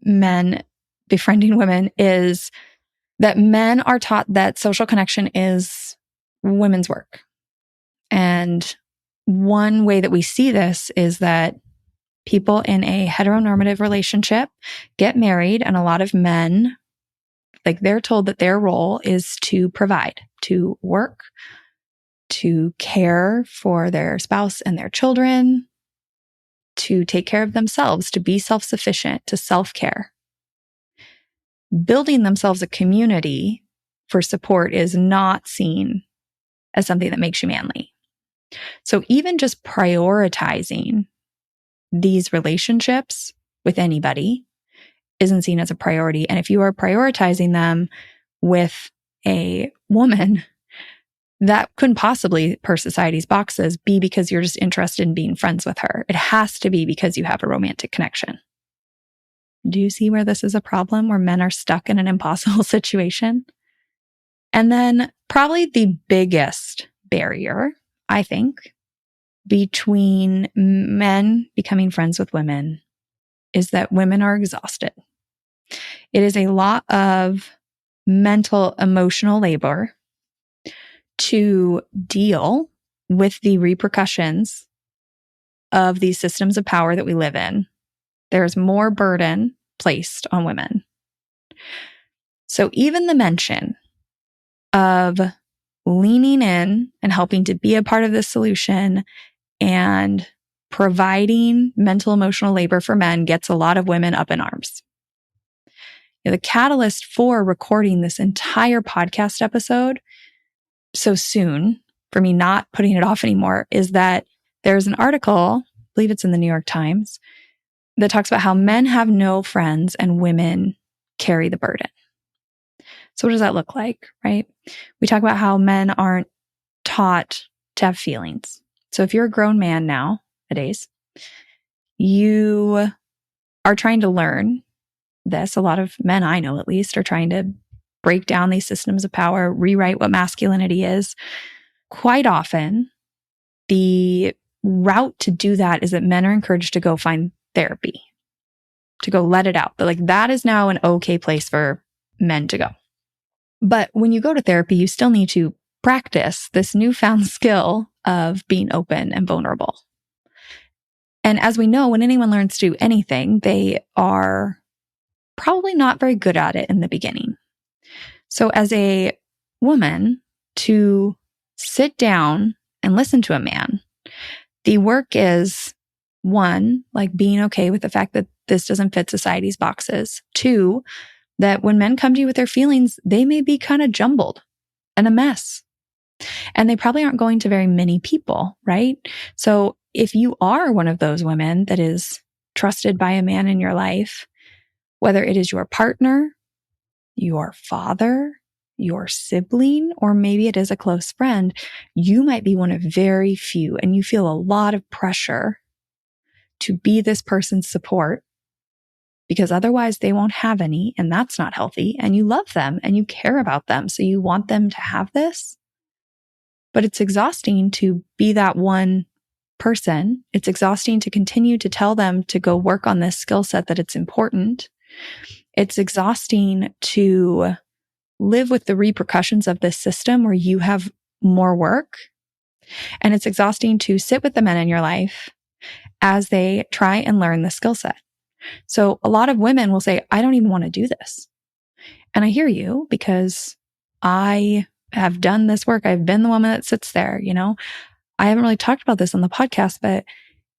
[SPEAKER 3] men befriending women is that men are taught that social connection is women's work. And one way that we see this is that people in a heteronormative relationship get married, and a lot of men, like they're told that their role is to provide, to work, to care for their spouse and their children, to take care of themselves, to be self-sufficient, to self-care. Building themselves a community for support is not seen as something that makes you manly. So even just prioritizing these relationships with anybody isn't seen as a priority. And if you are prioritizing them with a woman, that couldn't possibly, per society's boxes, be because you're just interested in being friends with her. It has to be because you have a romantic connection. Do you see where this is a problem, where men are stuck in an impossible situation? And then probably the biggest barrier, I think, between men becoming friends with women is that women are exhausted. It is a lot of mental, emotional labor to deal with the repercussions of these systems of power that we live in. There's more burden placed on women. So even the mention of leaning in and helping to be a part of the solution and providing mental emotional labor for men gets a lot of women up in arms. The catalyst for recording this entire podcast episode so soon, for me not putting it off anymore, is that there's an article, I believe it's in the New York Times, that talks about how men have no friends and women carry the burden. So what does that look like, right? We talk about how men aren't taught to have feelings. So if you're a grown man nowadays, you are trying to learn this. A lot of men I know, at least, are trying to break down these systems of power, rewrite what masculinity is. Quite often, the route to do that is that men are encouraged to go find therapy, to go let it out. But like that is now an okay place for men to go. But when you go to therapy, you still need to practice this newfound skill of being open and vulnerable. And as we know, when anyone learns to do anything, they are probably not very good at it in the beginning. So as a woman, to sit down and listen to a man, the work is, one, like being okay with the fact that this doesn't fit society's boxes. Two, that when men come to you with their feelings, they may be kind of jumbled and a mess. And they probably aren't going to very many people, right? So if you are one of those women that is trusted by a man in your life, whether it is your partner, your father, your sibling, or maybe it is a close friend, you might be one of very few, and you feel a lot of pressure to be this person's support, because otherwise they won't have any, and that's not healthy. And you love them and you care about them, so you want them to have this. But it's exhausting to be that one person. It's exhausting to continue to tell them to go work on this skill set, that it's important. It's exhausting to live with the repercussions of this system where you have more work. And it's exhausting to sit with the men in your life as they try and learn the skill set. So a lot of women will say, I don't even want to do this. And I hear you, because I have done this work. I've been the woman that sits there, I haven't really talked about this on the podcast, but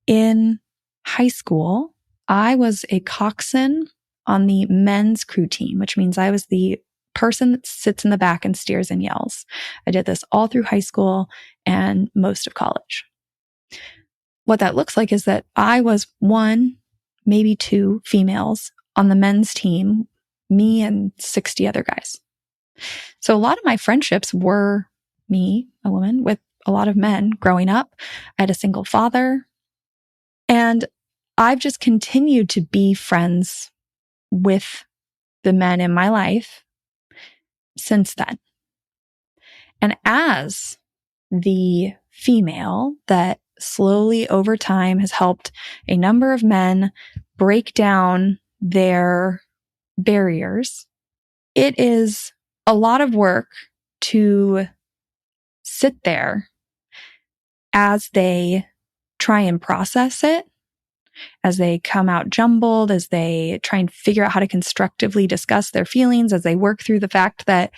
[SPEAKER 3] in high school, I was a coxswain on the men's crew team, which means I was the person that sits in the back and steers and yells. I did this all through high school and most of college. What that looks like is that I was one, maybe two females on the men's team, me and 60 other guys. So a lot of my friendships were me, a woman, with a lot of men growing up. I had a single father, and I've just continued to be friends with the men in my life since then. And as the female that slowly over time has helped a number of men break down their barriers, it is a lot of work to sit there as they try and process it, as they come out jumbled, as they try and figure out how to constructively discuss their feelings, as they work through the fact that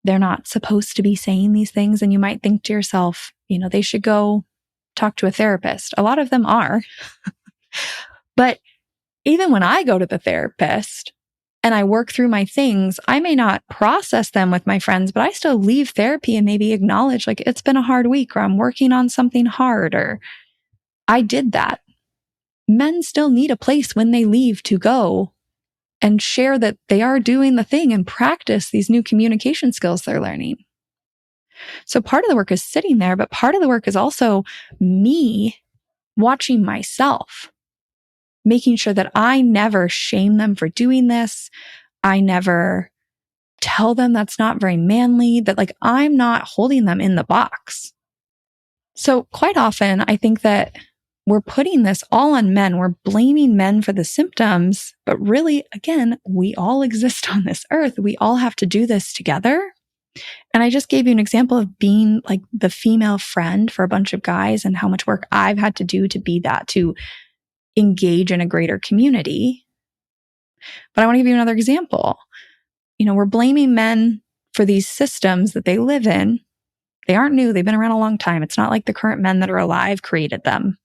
[SPEAKER 3] they're not supposed to be saying these things. And you might think to yourself, they should go talk to a therapist. A lot of them are. But even when I go to the therapist and I work through my things, I may not process them with my friends, but I still leave therapy and maybe acknowledge, like, it's been a hard week, or I'm working on something hard, or I did that. Men still need a place when they leave to go and share that they are doing the thing and practice these new communication skills they're learning. So part of the work is sitting there, but part of the work is also me watching myself, making sure that I never shame them for doing this. I never tell them that's not very manly, that I'm not holding them in the box. So quite often, I think that we're putting this all on men. We're blaming men for the symptoms, but really, again, we all exist on this earth. We all have to do this together. And I just gave you an example of being like the female friend for a bunch of guys and how much work I've had to do to be that, to engage in a greater community. But I want to give you another example. We're blaming men for these systems that they live in. They aren't new. They've been around a long time. It's not like the current men that are alive created them.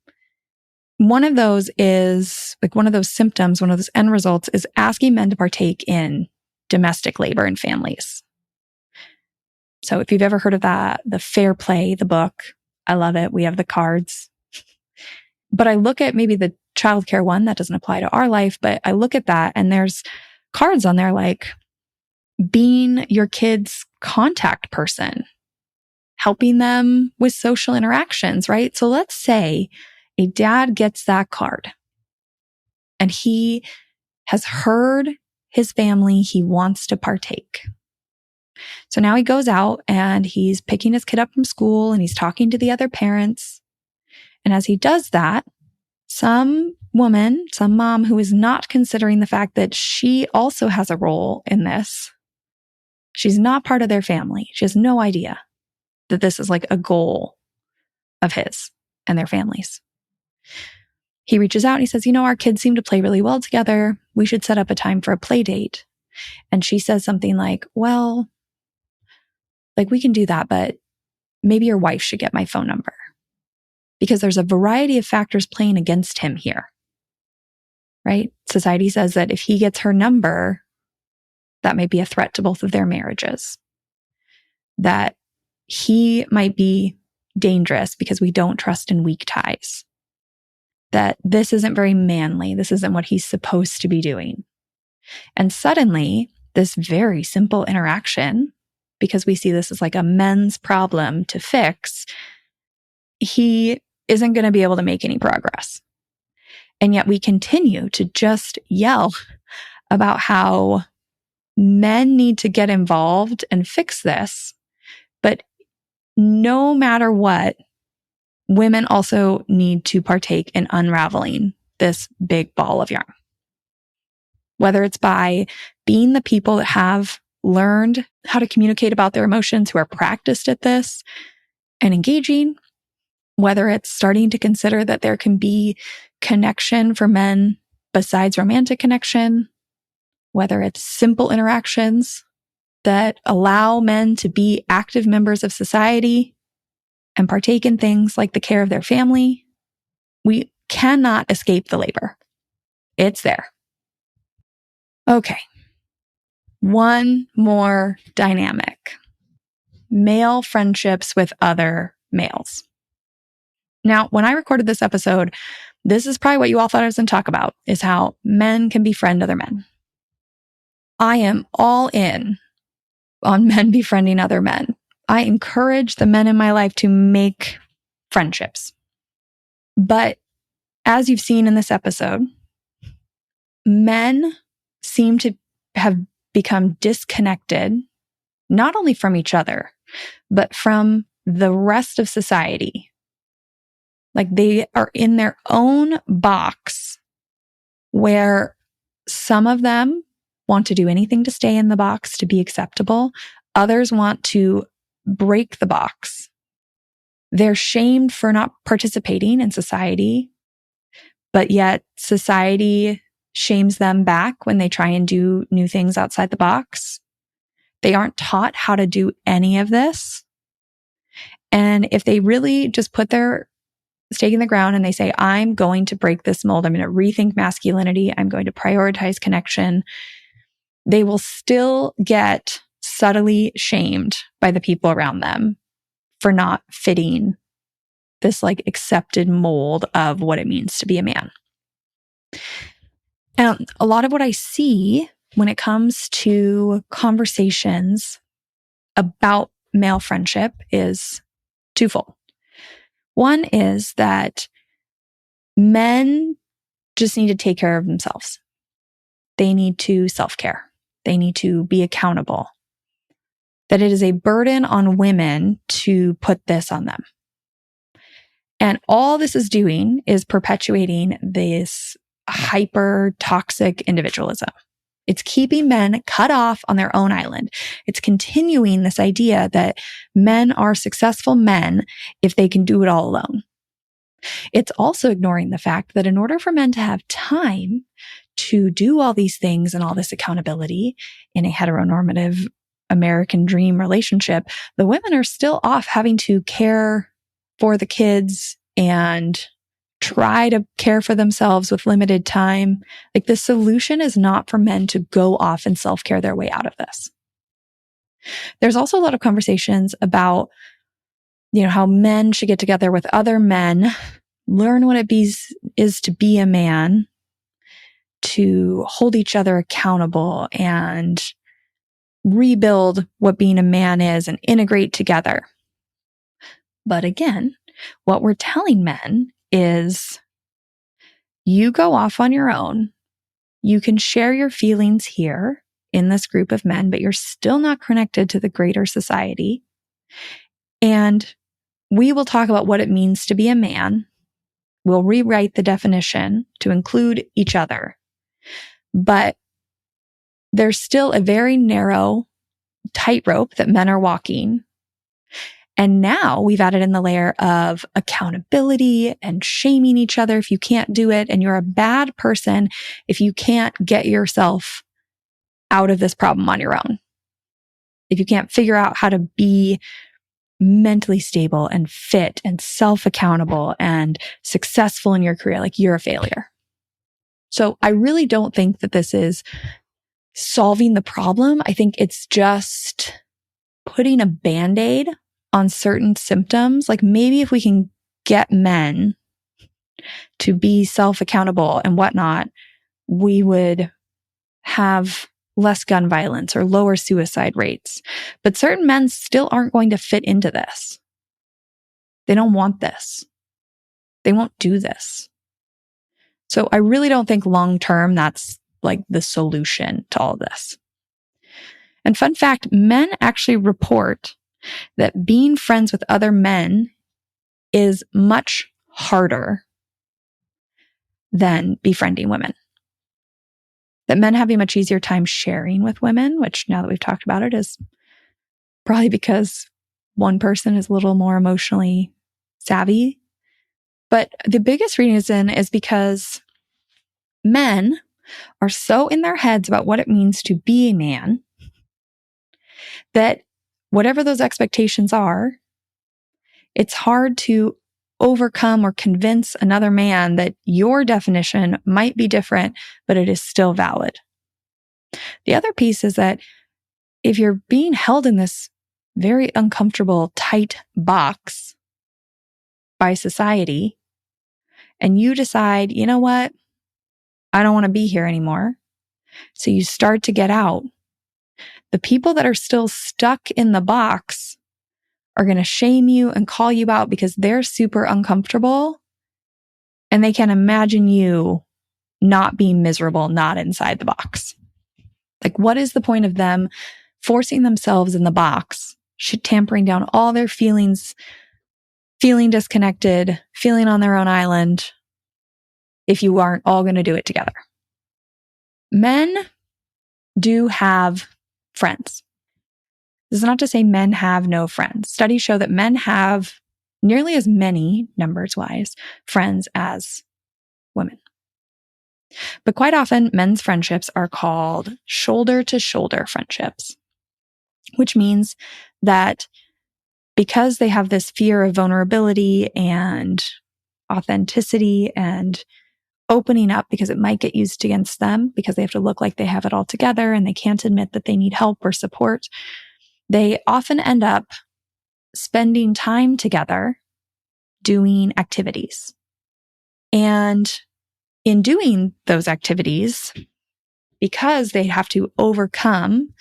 [SPEAKER 3] One of those is one of those symptoms, one of those end results is asking men to partake in domestic labor in families. So if you've ever heard of that, the Fair Play, the book, I love it. We have the cards. But I look at maybe the childcare one that doesn't apply to our life, but I look at that and there's cards on there like being your kid's contact person, helping them with social interactions, right? So let's say a dad gets that card and he has heard his family, he wants to partake. So now he goes out and he's picking his kid up from school and he's talking to the other parents. And as he does that, some woman, some mom who is not considering the fact that she also has a role in this, she's not part of their family. She has no idea that this is like a goal of his and their families. He reaches out and he says, our kids seem to play really well together. We should set up a time for a play date. And she says something like, well, we can do that, but maybe your wife should get my phone number because there's a variety of factors playing against him here, right? Society says that if he gets her number, that might be a threat to both of their marriages, that he might be dangerous because we don't trust in weak ties, that this isn't very manly. This isn't what he's supposed to be doing. And suddenly, this very simple interaction, because we see this as like a men's problem to fix, he isn't going to be able to make any progress. And yet we continue to just yell about how men need to get involved and fix this. But no matter what, women also need to partake in unraveling this big ball of yarn. Whether it's by being the people that have learned how to communicate about their emotions, who are practiced at this and engaging, whether it's starting to consider that there can be connection for men besides romantic connection, whether it's simple interactions that allow men to be active members of society and partake in things like the care of their family, we cannot escape the labor. It's there. Okay. One more dynamic. Male friendships with other males. Now, when I recorded this episode, this is probably what you all thought I was going to talk about, is how men can befriend other men. I am all in on men befriending other men. I encourage the men in my life to make friendships. But as you've seen in this episode, men seem to have become disconnected, not only from each other, but from the rest of society. Like they are in their own box where some of them want to do anything to stay in the box to be acceptable. Others want to break the box. They're shamed for not participating in society, but yet society shames them back when they try and do new things outside the box. They aren't taught how to do any of this. And if they really just put their stake in the ground and they say, I'm going to break this mold, I'm going to rethink masculinity, I'm going to prioritize connection, they will still get subtly shamed by the people around them for not fitting this like accepted mold of what it means to be a man. And a lot of what I see when it comes to conversations about male friendship is twofold. One is that men just need to take care of themselves. They need to self-care. They need to be accountable. That it is a burden on women to put this on them. And all this is doing is perpetuating this hyper toxic individualism. It's keeping men cut off on their own island. It's continuing this idea that men are successful men if they can do it all alone. It's also ignoring the fact that in order for men to have time to do all these things and all this accountability in a heteronormative American dream relationship, the women are still off having to care for the kids and try to care for themselves with limited time. Like the solution is not for men to go off and self-care their way out of this. There's also a lot of conversations about, how men should get together with other men, learn what it is to be a man, to hold each other accountable and rebuild what being a man is and integrate together. But again, what we're telling men is you go off on your own. You can share your feelings here in this group of men, but you're still not connected to the greater society. And we will talk about what it means to be a man. We'll rewrite the definition to include each other. But there's still a very narrow tightrope that men are walking. And now we've added in the layer of accountability and shaming each other if you can't do it. And you're a bad person if you can't get yourself out of this problem on your own. If you can't figure out how to be mentally stable and fit and self-accountable and successful in your career, like you're a failure. So I really don't think that this is solving the problem. I think it's just putting a Band-Aid on certain symptoms. Like maybe if we can get men to be self-accountable and whatnot, we would have less gun violence or lower suicide rates. But certain men still aren't going to fit into this. They don't want this. They won't do this. So I really don't think long-term that's like the solution to all this. And fun fact, men actually report that being friends with other men is much harder than befriending women. That men have a much easier time sharing with women, which now that we've talked about it is probably because one person is a little more emotionally savvy. But the biggest reason is because men are so in their heads about what it means to be a man that whatever those expectations are, it's hard to overcome or convince another man that your definition might be different, but it is still valid. The other piece is that if you're being held in this very uncomfortable, tight box by society, and you decide, you know what? I don't want to be here anymore. So you start to get out. The people that are still stuck in the box are going to shame you and call you out because they're super uncomfortable and they can imagine you not being miserable, not inside the box. Like, what is the point of them forcing themselves in the box, tampering down all their feelings, feeling disconnected, feeling on their own island, if you aren't all going to do it together? Men do have friends. This is not to say men have no friends. Studies show that men have nearly as many, numbers-wise, friends as women. But quite often, men's friendships are called shoulder-to-shoulder friendships, which means that because they have this fear of vulnerability and authenticity and opening up because it might get used against them because they have to look like they have it all together and they can't admit that they need help or support, they often end up spending time together doing activities. And in doing those activities, because they have to overcome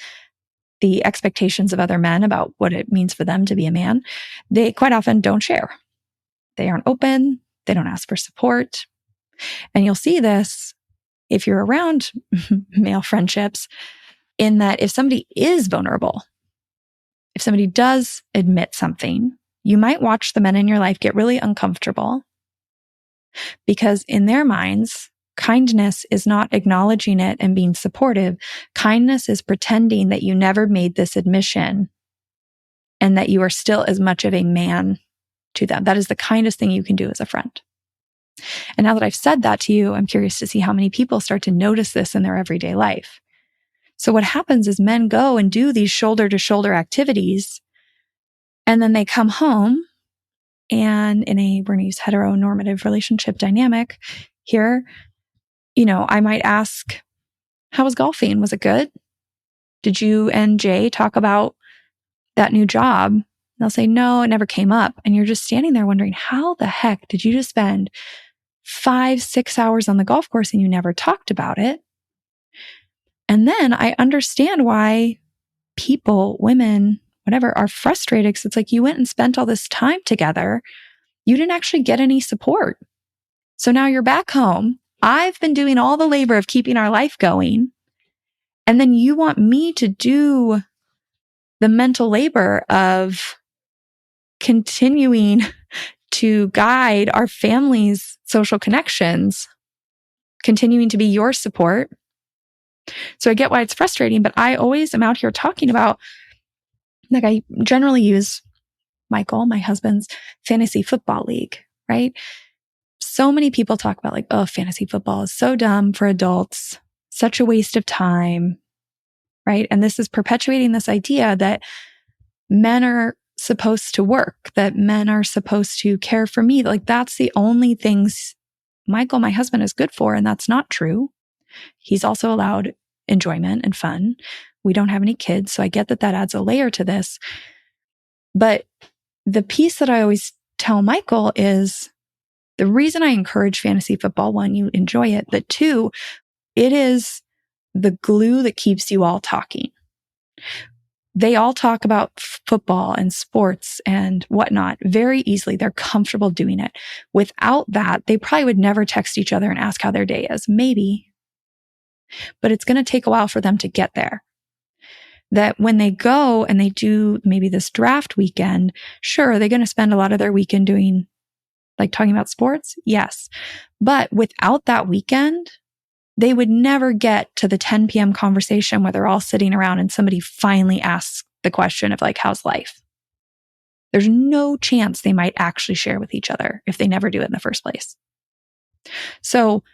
[SPEAKER 3] the expectations of other men about what it means for them to be a man, they quite often don't share. They aren't open. They don't ask for support. And you'll see this if you're around male friendships, in that if somebody is vulnerable, if somebody does admit something, you might watch the men in your life get really uncomfortable because in their minds, kindness is not acknowledging it and being supportive. Kindness is pretending that you never made this admission and that you are still as much of a man to them. That is the kindest thing you can do as a friend. And now that I've said that to you, I'm curious to see how many people start to notice this in their everyday life. So what happens is men go and do these shoulder-to-shoulder activities, and then they come home, and we're going to use heteronormative relationship dynamic here. I might ask, how was golfing? Was it good? Did you and Jay talk about that new job? And they'll say, no, it never came up. And you're just standing there wondering, how the heck did you just spend 5-6 hours on the golf course and you never talked about it? And then I understand why people, women, whatever, are frustrated because it's like you went and spent all this time together. You didn't actually get any support. So now you're back home. I've been doing all the labor of keeping our life going. And then you want me to do the mental labor of continuing to guide our family's social connections, continuing to be your support. So I get why it's frustrating, but I always am out here talking about, like, I generally use Michael, my husband's fantasy football league, right? So many people talk about like, oh, fantasy football is so dumb for adults, such a waste of time, right? And this is perpetuating this idea that men are supposed to work, that men are supposed to care for me. Like, that's the only things Michael, my husband, is good for. And that's not true. He's also allowed enjoyment and fun. We don't have any kids, so I get that that adds a layer to this. But the piece that I always tell Michael is the reason I encourage fantasy football, one, you enjoy it, but two, it is the glue that keeps you all talking. They all talk about football and sports and whatnot very easily. They're comfortable doing it. Without that, they probably would never text each other and ask how their day is. Maybe. But it's going to take a while for them to get there. That when they go and they do maybe this draft weekend, sure, they're going to spend a lot of their weekend doing, like, talking about sports. Yes. But without that weekend, they would never get to the 10 p.m. conversation where they're all sitting around and somebody finally asks the question of, like, how's life? There's no chance they might actually share with each other if they never do it in the first place. So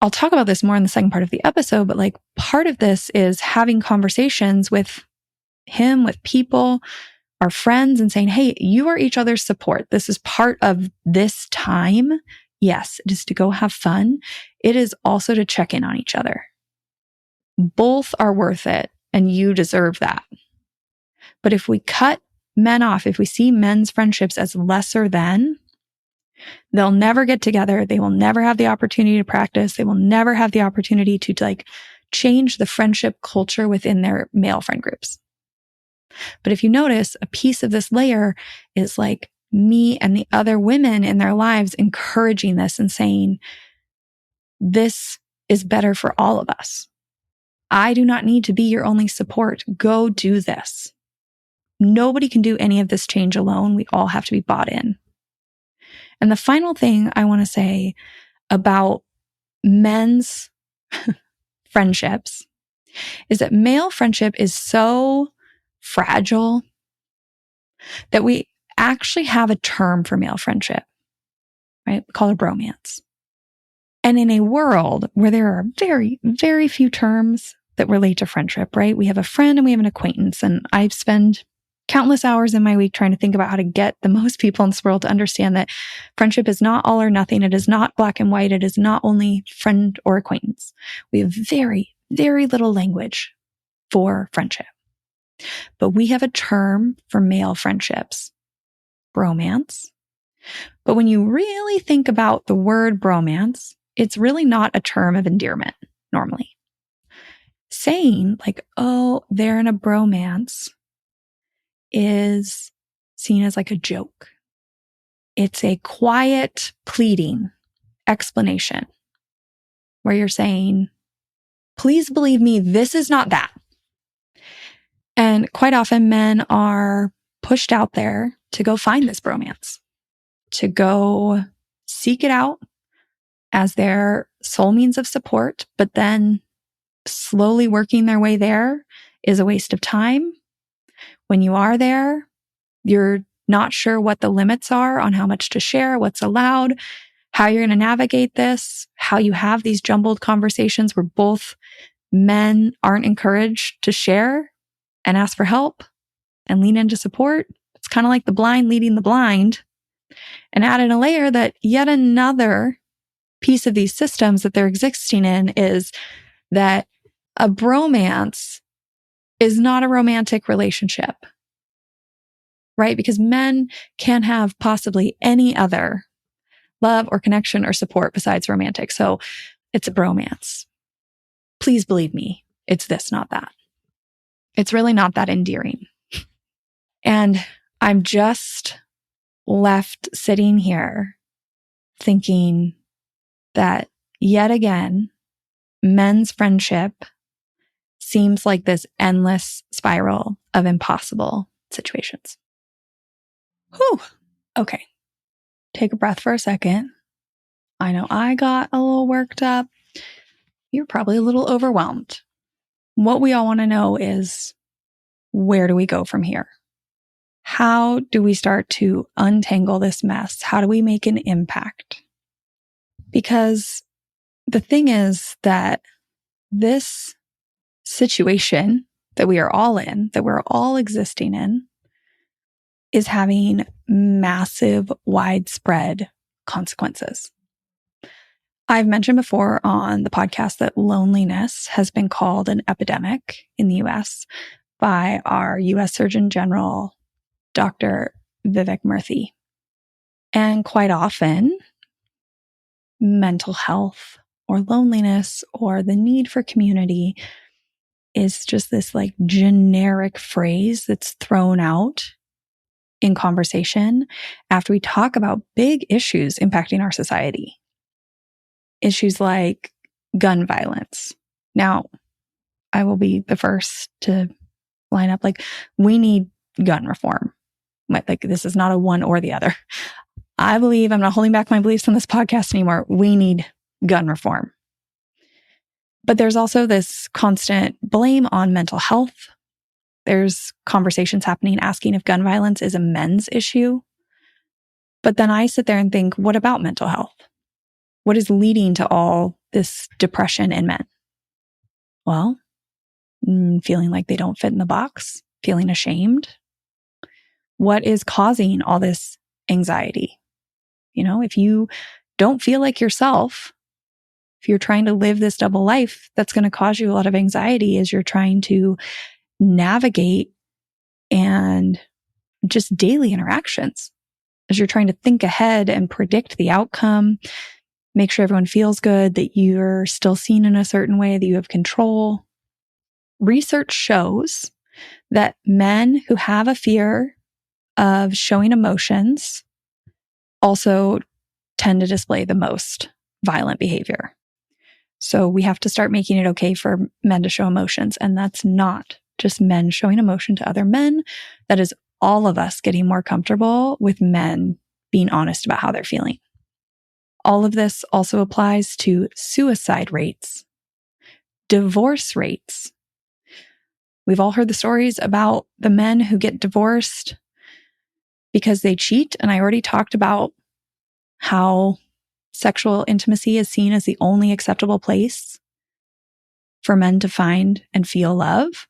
[SPEAKER 3] I'll talk about this more in the second part of the episode, but like part of this is having conversations with him, with people, our friends, and saying, hey, you are each other's support. This is part of this time. Yes, it is to go have fun. It is also to check in on each other. Both are worth it, and you deserve that. But if we cut men off, if we see men's friendships as lesser than, they'll never get together. They will never have the opportunity to practice. They will never have the opportunity to like change the friendship culture within their male friend groups. But if you notice, a piece of this layer is like me and the other women in their lives encouraging this and saying, this is better for all of us. I do not need to be your only support. Go do this. Nobody can do any of this change alone. We all have to be bought in. And the final thing I want to say about men's friendships is that male friendship is so fragile that we actually have a term for male friendship, right? We call it bromance. And in a world where there are very, very few terms that relate to friendship, right? We have a friend and we have an acquaintance. And I spend countless hours in my week trying to think about how to get the most people in this world to understand that friendship is not all or nothing. It is not black and white. It is not only friend or acquaintance. We have very, very little language for friendship. But we have a term for male friendships, bromance. But when you really think about the word bromance, it's really not a term of endearment normally. Saying like, oh, they're in a bromance is seen as like a joke. It's a quiet pleading explanation where you're saying, please believe me, this is not that. And quite often men are pushed out there to go find this bromance, to go seek it out as their sole means of support, but then slowly working their way there is a waste of time. When you are there, you're not sure what the limits are on how much to share, what's allowed, how you're going to navigate this, how you have these jumbled conversations where both men aren't encouraged to share and ask for help and lean into support. It's kind of like the blind leading the blind. And add in a layer that yet another piece of these systems that they're existing in is that a bromance is not a romantic relationship, right? Because men can't have possibly any other love or connection or support besides romantic. So it's a bromance. Please believe me, it's this, not that. It's really not that endearing. And I'm just left sitting here thinking that yet again, men's friendship seems like this endless spiral of impossible situations. Whew. Okay. Take a breath for a second. I know I got a little worked up. You're probably a little overwhelmed. What we all want to know is, where do we go from here? How do we start to untangle this mess? How do we make an impact? Because the thing is that this situation that we are all in, that we're all existing in, is having massive, widespread consequences. I've mentioned before on the podcast that loneliness has been called an epidemic in the US by our US Surgeon General, Dr. Vivek Murthy. And quite often, mental health or loneliness or the need for community is just this like generic phrase that's thrown out in conversation after we talk about big issues impacting our society. Issues like gun violence. Now, I will be the first to line up like, we need gun reform. Like, this is not a one or the other. I believe, I'm not holding back my beliefs on this podcast anymore. We need gun reform. But there's also this constant blame on mental health. There's conversations happening asking if gun violence is a men's issue. But then I sit there and think, what about mental health? What is leading to all this depression in men? Well, feeling like they don't fit in the box, feeling ashamed. What is causing all this anxiety? You know, if you don't feel like yourself, if you're trying to live this double life, that's going to cause you a lot of anxiety as you're trying to navigate and just daily interactions, as you're trying to think ahead and predict the outcome, make sure everyone feels good, that you're still seen in a certain way, that you have control. Research shows that men who have a fear of showing emotions also tend to display the most violent behavior. So we have to start making it okay for men to show emotions. And that's not just men showing emotion to other men. That is all of us getting more comfortable with men being honest about how they're feeling. All of this also applies to suicide rates, divorce rates. We've all heard the stories about the men who get divorced because they cheat. And I already talked about how sexual intimacy is seen as the only acceptable place for men to find and feel love.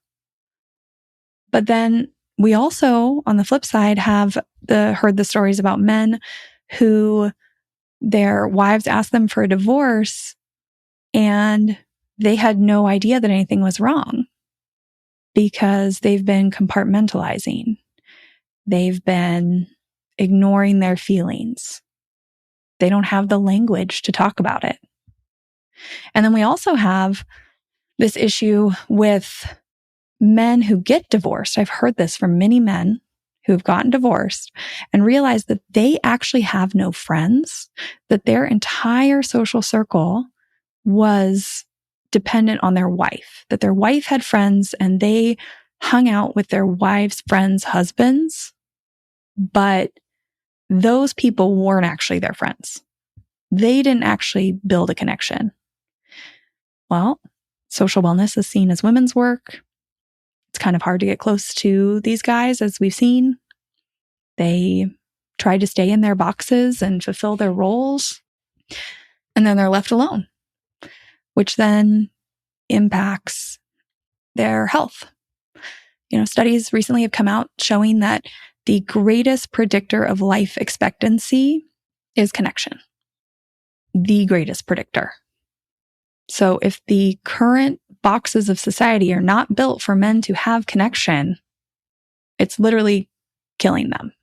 [SPEAKER 3] But then we also, on the flip side, have heard the stories about men who their wives asked them for a divorce and they had no idea that anything was wrong because they've been compartmentalizing. They've been ignoring their feelings. They don't have the language to talk about it. And then we also have this issue with men who get divorced. I've heard this from many men who have gotten divorced and realized that they actually have no friends, that their entire social circle was dependent on their wife, that their wife had friends and they hung out with their wives' friends' husbands, but those people weren't actually their friends. They didn't actually build a connection. Well, social wellness is seen as women's work. It's kind of hard to get close to these guys, as we've seen. They try to stay in their boxes and fulfill their roles, and then they're left alone, which then impacts their health. You know, studies recently have come out showing that the greatest predictor of life expectancy is connection. The greatest predictor. So if the current boxes of society are not built for men to have connection, it's literally killing them.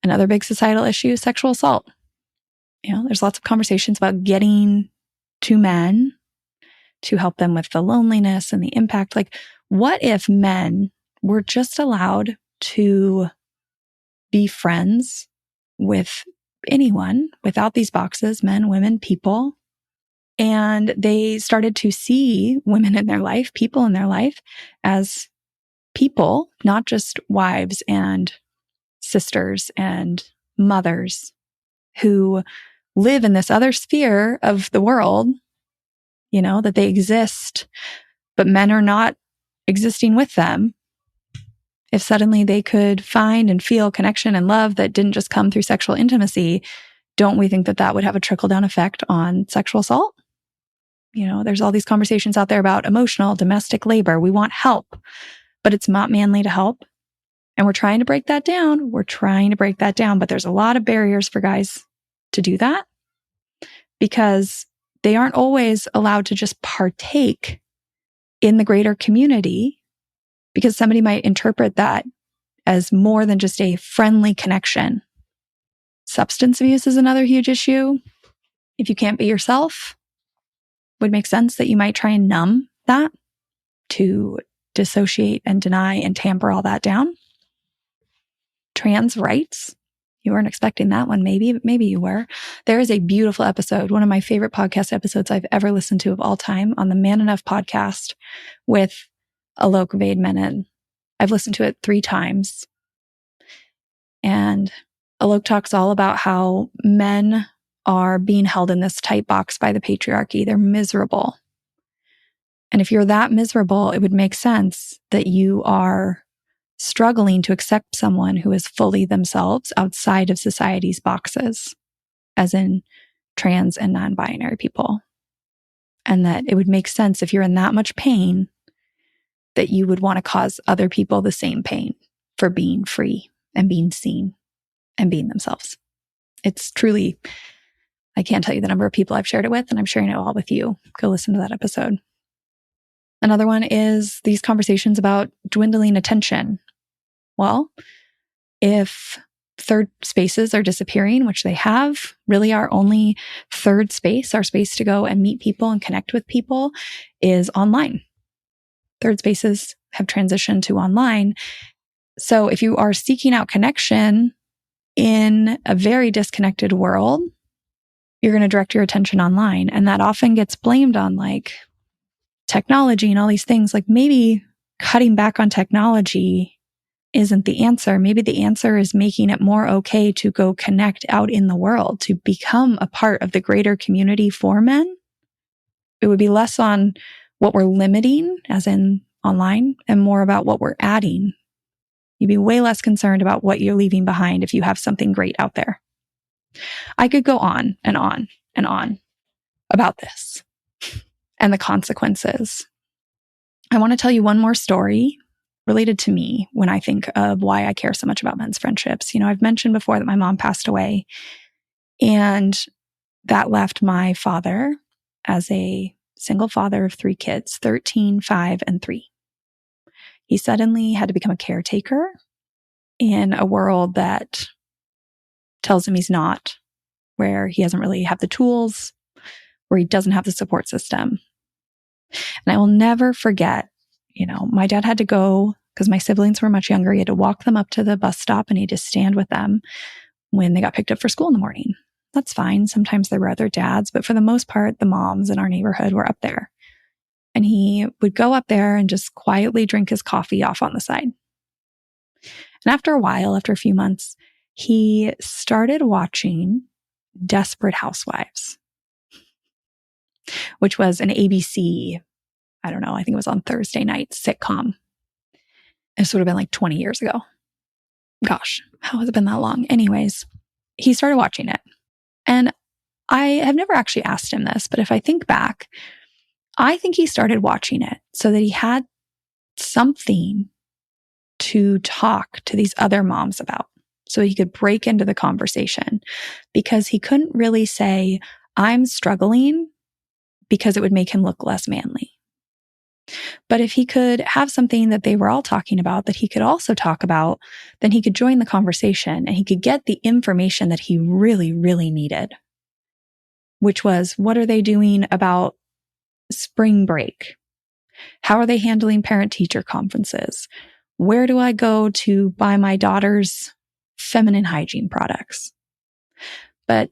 [SPEAKER 3] Another big societal issue is sexual assault. You know, there's lots of conversations about getting to men to help them with the loneliness and the impact. Like, what if men were just allowed to be friends with anyone without these boxes, men, women, people, and they started to see women in their life, people in their life, as people, not just wives and sisters and mothers who live in this other sphere of the world, you know, that they exist, but men are not existing with them. If suddenly they could find and feel connection and love that didn't just come through sexual intimacy, don't we think that that would have a trickle-down effect on sexual assault? You know, there's all these conversations out there about emotional, domestic labor. We want help, but it's not manly to help. And we're trying to break that down. But there's a lot of barriers for guys to do that because they aren't always allowed to just partake in the greater community because somebody might interpret that as more than just a friendly connection. Substance abuse is another huge issue. If you can't be yourself, would make sense that you might try and numb that. to dissociate and deny and tamper all that down. Trans rights. You weren't expecting that one, maybe you were. There is a beautiful episode, one of my favorite podcast episodes I've ever listened to of all time, on the Man Enough podcast with Alok Vaid-Menon. I've listened to it 3 times. And Alok talks all about how men are being held in this tight box by the patriarchy. They're miserable. And if you're that miserable, it would make sense that you are struggling to accept someone who is fully themselves outside of society's boxes, as in trans and non-binary people. And that it would make sense, if you're in that much pain, that you would want to cause other people the same pain for being free and being seen and being themselves. It's truly, I can't tell you the number of people I've shared it with, and I'm sharing it all with you. Go listen to that episode. Another one is these conversations about dwindling attention. Well, if third spaces are disappearing, which they have, really our only third space, our space to go and meet people and connect with people, is online. Third spaces have transitioned to online. So if you are seeking out connection in a very disconnected world, you're going to direct your attention online. And that often gets blamed on like technology and all these things. Like maybe cutting back on technology isn't the answer. Maybe the answer is making it more okay to go connect out in the world, to become a part of the greater community for men. It would be less on what we're limiting, as in online, and more about what we're adding. You'd be way less concerned about what you're leaving behind if you have something great out there. I could go on and on and on about this and the consequences. I want to tell you one more story related to me when I think of why I care so much about men's friendships. You know, I've mentioned before that my mom passed away, and that left my father as a single father of 3 kids, 13, 5, and 3. He suddenly had to become a caretaker in a world that tells him he's not, where he doesn't really have the tools, where he doesn't have the support system. And I will never forget, my dad had to go because my siblings were much younger. He had to walk them up to the bus stop, and he had to stand with them when they got picked up for school in the morning. That's fine. Sometimes there were other dads, but for the most part, the moms in our neighborhood were up there. And he would go up there and just quietly drink his coffee off on the side. And after a while, after a few months, he started watching Desperate Housewives, which was an ABC, I don't know, I think it was on Thursday night sitcom. This would have been like 20 years ago. Gosh, how has it been that long? Anyways, he started watching it. And I have never actually asked him this, but if I think back, I think he started watching it so that he had something to talk to these other moms about, so he could break into the conversation, because he couldn't really say, I'm struggling, because it would make him look less manly. But if he could have something that they were all talking about that he could also talk about, then he could join the conversation and he could get the information that he really, really needed, which was, what are they doing about spring break? How are they handling parent-teacher conferences? Where do I go to buy my daughter's feminine hygiene products? But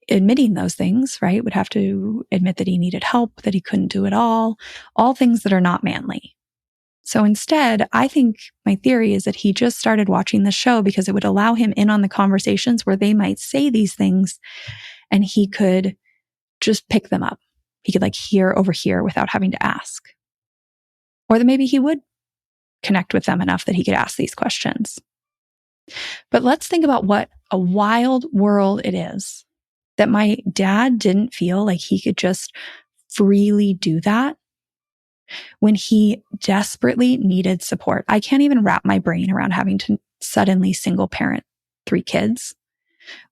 [SPEAKER 3] admitting those things, right, would have to admit that he needed help, that he couldn't do it all things that are not manly. So instead, I think my theory is that he just started watching the show because it would allow him in on the conversations where they might say these things, and he could just pick them up. He could overhear without having to ask. Or that maybe he would connect with them enough that he could ask these questions. But let's think about what a wild world it is that my dad didn't feel like he could just freely do that when he desperately needed support. I can't even wrap my brain around having to suddenly single parent 3 kids,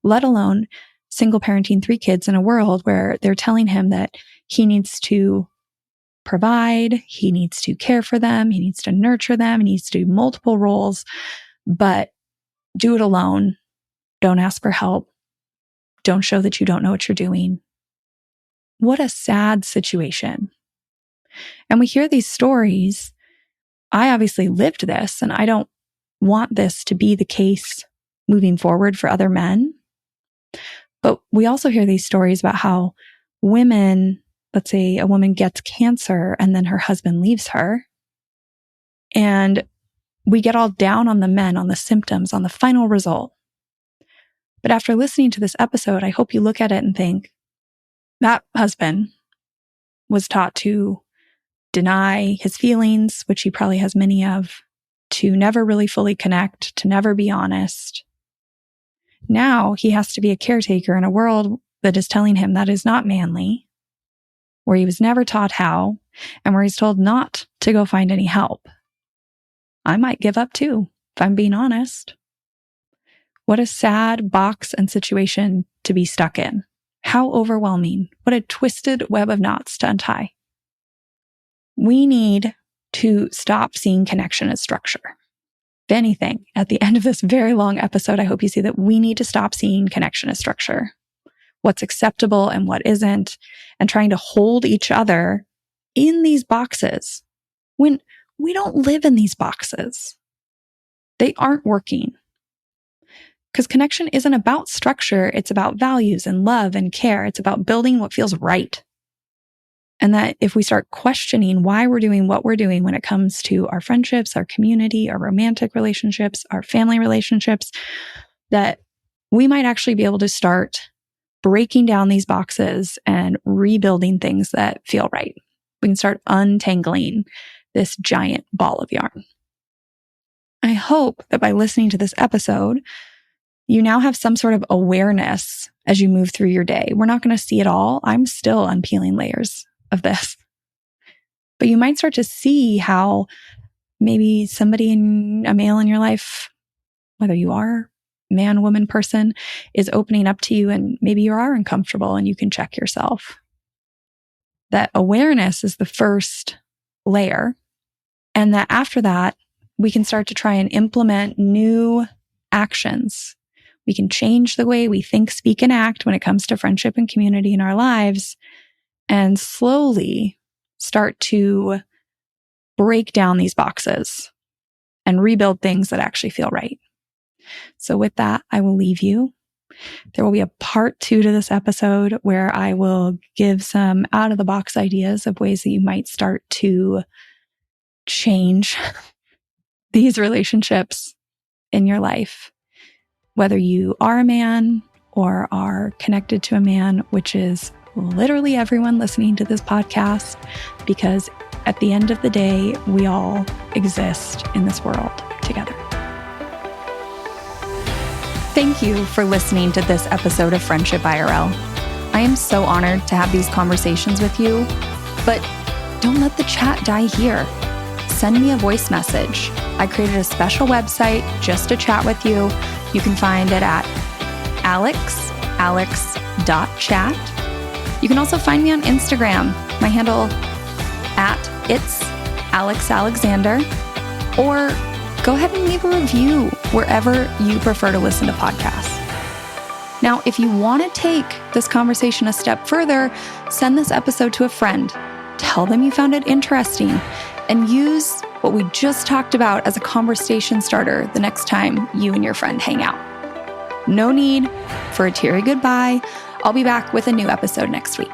[SPEAKER 3] let alone single parenting 3 kids in a world where they're telling him that he needs to provide, he needs to care for them, he needs to nurture them, he needs to do multiple roles, but do it alone. Don't ask for help. Don't show that you don't know what you're doing. What a sad situation. And we hear these stories. I obviously lived this, and I don't want this to be the case moving forward for other men. But we also hear these stories about how women, let's say a woman gets cancer and then her husband leaves her. And we get all down on the men, on the symptoms, on the final result. But after listening to this episode, I hope you look at it and think, that husband was taught to deny his feelings, which he probably has many of, to never really fully connect, to never be honest. Now he has to be a caretaker in a world that is telling him that is not manly, where he was never taught how, and where he's told not to go find any help. I might give up too, if I'm being honest. What a sad box and situation to be stuck in. How overwhelming. What a twisted web of knots to untie. We need to stop seeing connection as structure. If anything, at the end of this very long episode, I hope you see that we need to stop seeing connection as structure. What's acceptable and what isn't, and trying to hold each other in these boxes when we don't live in these boxes. They aren't working. Because connection isn't about structure. It's about values and love and care. It's about building what feels right. And that if we start questioning why we're doing what we're doing when it comes to our friendships, our community, our romantic relationships, our family relationships, that we might actually be able to start breaking down these boxes and rebuilding things that feel right. We can start untangling this giant ball of yarn. I hope that by listening to this episode, you now have some sort of awareness as you move through your day. We're not going to see it all. I'm still unpeeling layers of this. But you might start to see how maybe somebody a male in your life, whether you are man, woman, person, is opening up to you, and maybe you are uncomfortable and you can check yourself. That awareness is the first layer. And that after that, we can start to try and implement new actions. We can change the way we think, speak, and act when it comes to friendship and community in our lives, and slowly start to break down these boxes and rebuild things that actually feel right. So with that, I will leave you. There will be a part 2 to this episode where I will give some out of the box ideas of ways that you might start to change these relationships in your life, whether you are a man or are connected to a man, which is literally everyone listening to this podcast, because at the end of the day, we all exist in this world together. Thank you for listening to this episode of Friendship IRL. I am so honored to have these conversations with you, but don't let the chat die here. Send me a voice message. I created a special website just to chat with you. You can find it at alex.chat. You can also find me on Instagram. My handle @itsAlexAlexander, or go ahead and leave a review wherever you prefer to listen to podcasts. Now, if you want to take this conversation a step further, send this episode to a friend. Tell them you found it interesting, and use what we just talked about as a conversation starter the next time you and your friend hang out. No need for a teary goodbye. I'll be back with a new episode next week.